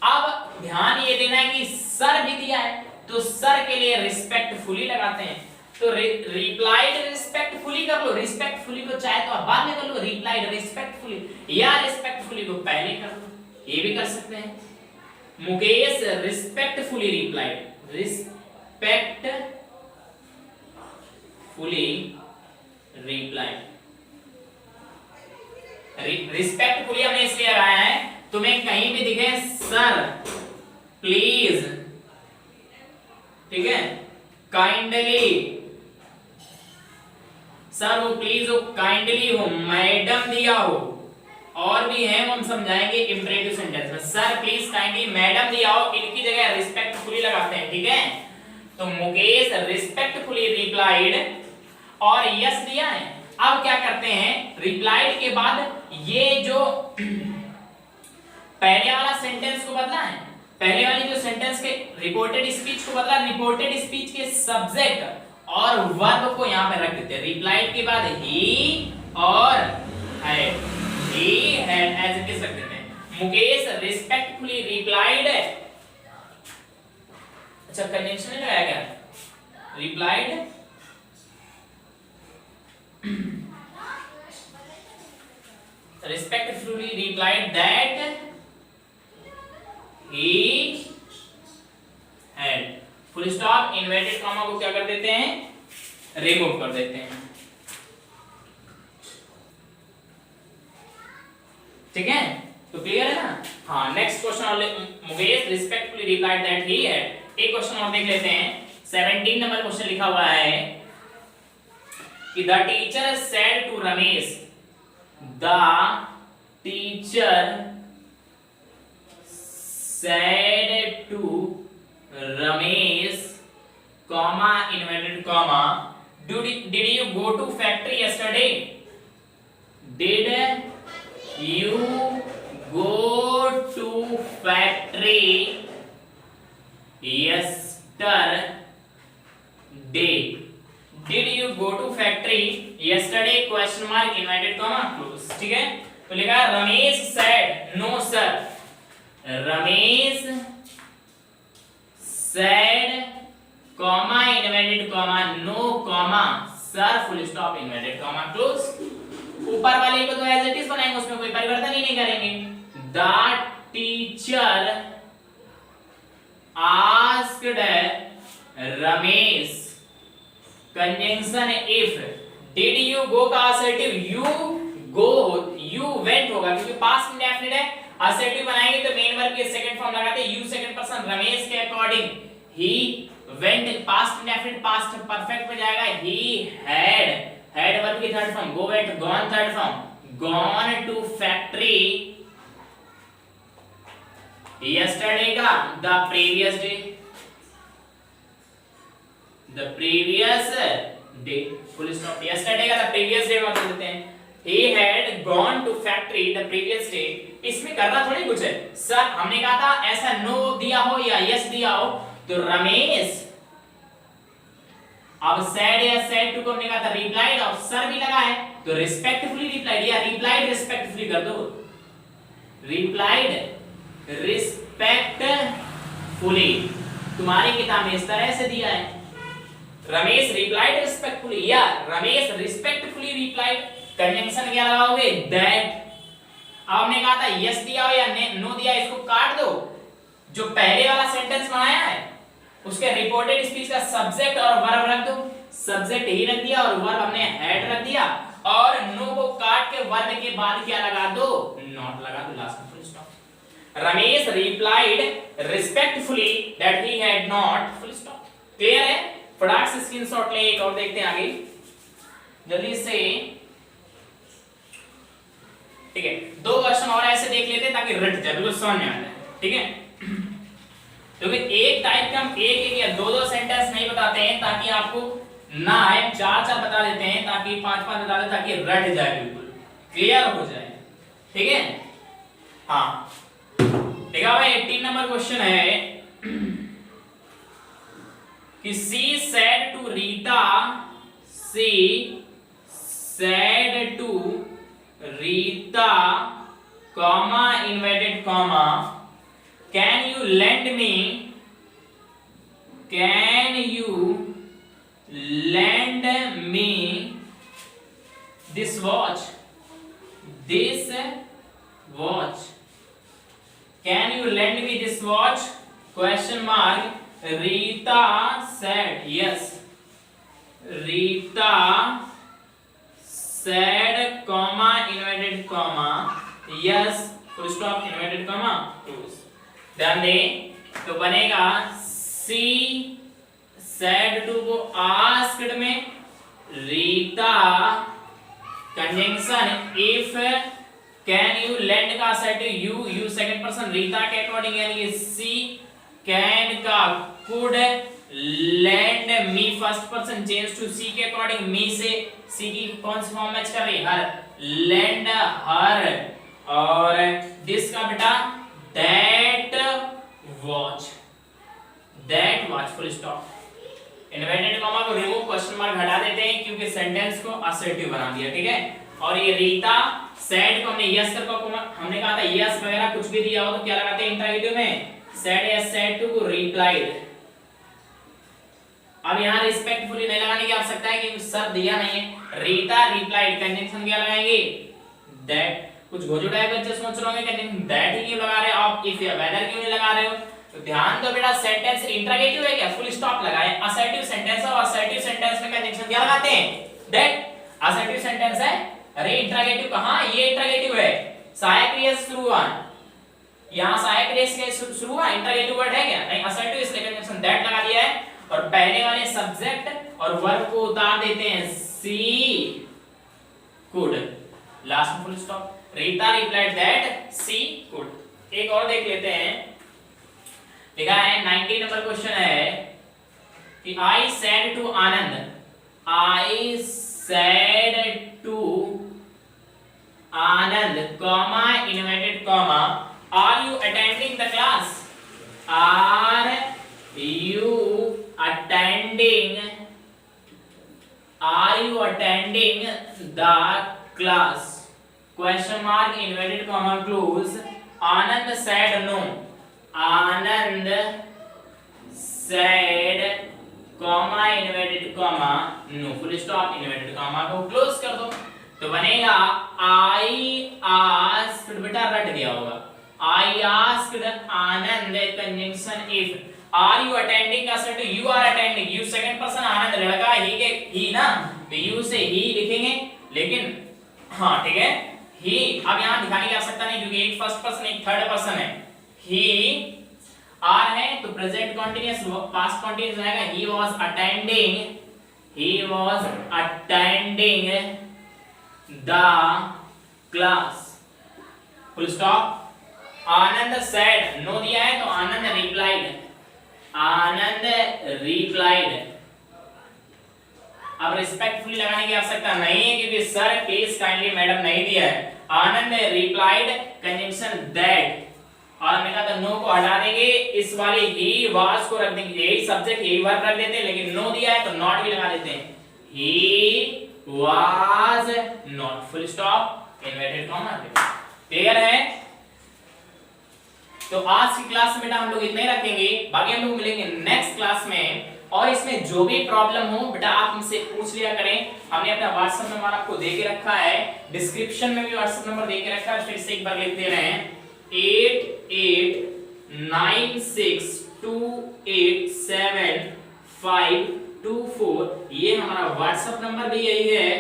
Speaker 1: अब ध्यान ये देना है कि सर भी दिया है तो सर के लिए रिस्पेक्टफुली लगाते हैं, तो रिप्लाइड रिस्पेक्टफुली कर लो, रिस्पेक्टफुली को चाहे तो आप बाद में कर लो, रिप्लाइड रिस्पेक्टफुली या रिस्पेक्टफुली को पहले कर लो, ये भी कर सकते हैं। Mukesh respectfully replied, respectfully replied. Respectfully हमने इसलिए लगाया है, तुम्हें कहीं भी दिखे सर प्लीज, ठीक है, काइंडली, सर वो प्लीज हो, काइंडली हो, मैडम दिया हो, और भी है वो हम समझाएंगे इंपरेटिव सेंटेंस में। सर प्लीज काइंडली, मैडम दिया हो, इनकी जगह रिस्पेक्टफुली लगाते हैं, ठीक है। तो मुकेश रिस्पेक्टफुली रिप्लाइड और यस दिया है। अब क्या करते हैं, रिप्लाइड के बाद ये जो पहले वाला सेंटेंस को बदला है, पहले वाली जो सेंटेंस के रिपोर्टेड स्पीच को बदला, रिपोर्टेड स्पीच के सब्जेक्ट और वर्ब को यहां पे रख देते हैं। रिप्लाइड के बाद ही और had, he had as it is रख देते हैं। मुकेश रिस्पेक्टफुली रिप्लाइड, अच्छा कंजंक्शन नहीं लगाया क्या, replied respectfully replied that he had, full stop, inverted comma को क्या कर देते हैं, रिमूव कर देते हैं, ठीक है। तो क्लियर है ना। हाँ, next question, Mukesh respectfully replied that he had. एक क्वेश्चन और देख लेते हैं। 17 नंबर क्वेश्चन लिखा हुआ है कि the teacher said to Ramesh, the teacher said to Ramesh, comma inverted comma, did you go to factory yesterday? Did you go to factory yesterday? Did you go to factory yesterday? Question mark inverted comma close, ठीक है। तो लिखा Ramesh said, no sir, Ramesh said comma inverted comma no comma sir full stop inverted comma close। ऊपर वाले को तो as it is बनाएंगे, उसमें कोई परिवर्तन ही नहीं करेंगे। The teacher asked Ramesh, conjunction if, did you go का assertive you go, you went होगा क्योंकि पास्ट इंडेफिनिट है। असर्टिव बनाएंगे तो मेन वर्ब के सेकंड फॉर्म लगाते हैं, यू सेकंड पर्सन, रमेश के according he went, past indefinite past perfect में जाएगा। ही हैड वर्ब की third form, go went, gone third form, gone to factory yesterday का the previous day, the previous day, full stop। yesterday का the previous day मतलब देते हैं। he had gone to factory the previous day। इसमें करना थोड़ी कुछ है सर, हमने कहा था ऐसा no दिया हो या yes दिया हो तो रमेश, अब said या said to को हमने कहा था replied और सर भी लगा है तो respectfully replied या replied respectfully कर दो, replied respectfully। तुम्हारी किताब में इस तरह से दिया है, रमेश रिप्लाइड रिस्पेक्टफुली या रमेश रिस्पेक्टफुली रिप्लाइड, कंजंक्शन क्या लगाओगे दैट। अब हमने कहा था यस दिया हो या नो दिया, इसको काट दो, जो पहले वाला सेंटेंस बनाया है उसके रिपोर्टेड स्पीच का सब्जेक्ट और वर्ब रख दो, सब्जेक्ट ही रख दिया और वर्ब हमने हैड रख दिया, और नो को काट के वर्ब के बाद क्या लगा दो, नॉट लगा दो लास्ट में, full stop. Ramesh replied respectfully that he had not, full stop. Clear है। फटाक से स्क्रीनशॉट ले, एक और देखते हैं आगे जल्दी से, ठीक है। दो क्वेश्चन और ऐसे देख लेते हैं ताकि रट जाए, बिल्कुल समझ में आ जाए, ठीक है। क्योंकि एक टाइप का हम एक या दो सेंटेंस नहीं बताते हैं ताकि आपको ना आए, चार बता देते हैं ताकि पांच बता देते ताकि रट जाए, बिल्कुल क्लियर हो जाए, ठीक है। हाँ देखा भाई 18 नंबर क्वेश्चन है कि she said to Rita, she said to Rita, comma inverted comma, can you lend me this watch, can you lend me this watch question mark Rita said yes Rita said comma inverted comma yes full stop inverted comma close. ध्यान दें तो बनेगा she said to को asked में Rita conjunction if can you lend का सेट you you second person Rita के according यानी कि सी कैन का could lend me first person change to she के अकॉर्डिंग मी से सी की कौन सी फॉर्म मैच कर रही है हर लेंड हर और दिस का बेटा that watch full stop inverted comma को रिमूव क्वेश्चन मार्क हटा देते हैं क्योंकि सेंटेंस को असर्टिव बना दिया ठीक है। और ये रीता सेड को हमने यस कर को हमने कहा था यस वगैरह कुछ भी दिया हो तो क्या लगाते हैं इंटरोगेटिव में सेड यस सेड टू को रिप्लाइड। अब यहाँ रिस्पेक्टफुली नहीं लगाने की आवश्यकता है क्योंकि सर दिया नहीं है। रीता रिप्लाइड कंजंक्शन क्या लगाएंगे दैट। कुछ घोजू टाइप बच्चे सोच रहे होंगे कंजंक्शन दैट ही क्यों लगा रहे हो आप इफ या वेदर क्यों नहीं लगा रहे हो। तो ध्यान दो बेटा सेंटेंस इंटरोगेटिव है क्या फुल स्टॉप लगाए। असर्टिव सेंटेंस है और असर्टिव सेंटेंस में कंजंक्शन क्या लगाते हैं दैट। असर्टिव सेंटेंस है अरे इंटरोगेटिव कहां ये इंटरोगेटिव है सहायक क्रिया से शुरू हुआ यहां सहायक क्रिया से शुरू हुआ इंटरोगेटिव वर्ड है क्या नहीं असर्टिव इसलिए कंजंक्शन दैट लगा दिया है और पहले वाले सब्जेक्ट और वर्ब को उतार देते हैं सी कुड लास्ट में full stop. Rita replied that she could. एक और देख लेते हैं लिखा है 90 नंबर क्वेश्चन है कि I said to Anand comma inverted comma are you attending the class are you attending the class question mark inverted comma close। Anand said no Anand said comma inverted comma no full stop inverted comma को close कर दो तो बनेगा I asked बेटा रट दिया होगा I asked Anand conjunction if Are you attending का सेट you are attending you second person Anand लड़का ही के ही ना तो you से ही लिखेंगे लेकिन हाँ ठीक है ही अब यहाँ दिखाने की आवश्यकता नहीं क्योंकि एक फर्स्ट पर्सन एक थर्ड पर्सन है he are है तो प्रेजेंट कंटीन्यूअस पास्ट कंटीन्यूअस रहेगा he was attending the class full stop। Anand said no दिया है तो आनंद replied। अब रिस्पेक्टफुली लगाने की आवश्यकता नहीं है क्योंकि सर प्लीज काइंडली मैडम नहीं दिया है। आनंद रिप्लाइड कंजंक्शन दैट और हमने कहा था नो को हटा देंगे इस वाली ही वाज को रख देंगे यही सब्जेक्ट यही वर्ब रख देते हैं लेकिन नो दिया है तो नॉट भी लगा देते हैं he was not full stop inverted comma. Clear है। तो आज की क्लास में बेटा हम लोग इतना ही रखेंगे बाकी हम लोग मिलेंगे नेक्स्ट क्लास में और इसमें जो भी प्रॉब्लम हो बेटा आप हमसे पूछ लिया करें। हमने अपना व्हाट्सएप नंबर आपको दे के रखा है डिस्क्रिप्शन में भी व्हाट्सएप नंबर दे के रखा है फिर से एक बार लिख दे रहे हैं 8896287524 ये हमारा व्हाट्सएप नंबर भी यही है।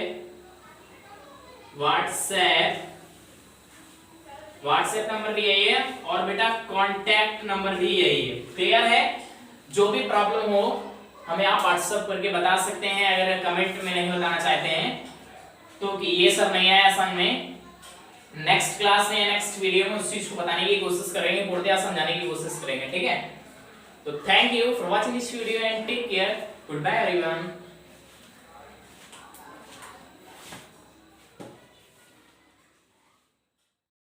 Speaker 1: व्हाट्सएप नंबर भी यही है और बेटा कांटेक्ट नंबर भी यही है। क्लियर है। जो भी प्रॉब्लम हो हमें आप व्हाट्सएप करके बता सकते हैं अगर कमेंट में नहीं बताना चाहते हैं तो कि ये सब नहीं आया समझ में। नेक्स्ट क्लास में नेक्स्ट वीडियो में उस चीज को बताने की कोशिश करेंगे पूर्णतः समझाने की कोशिश करेंगे ठीक है। तो thank you for watching this video and take care goodbye everyone.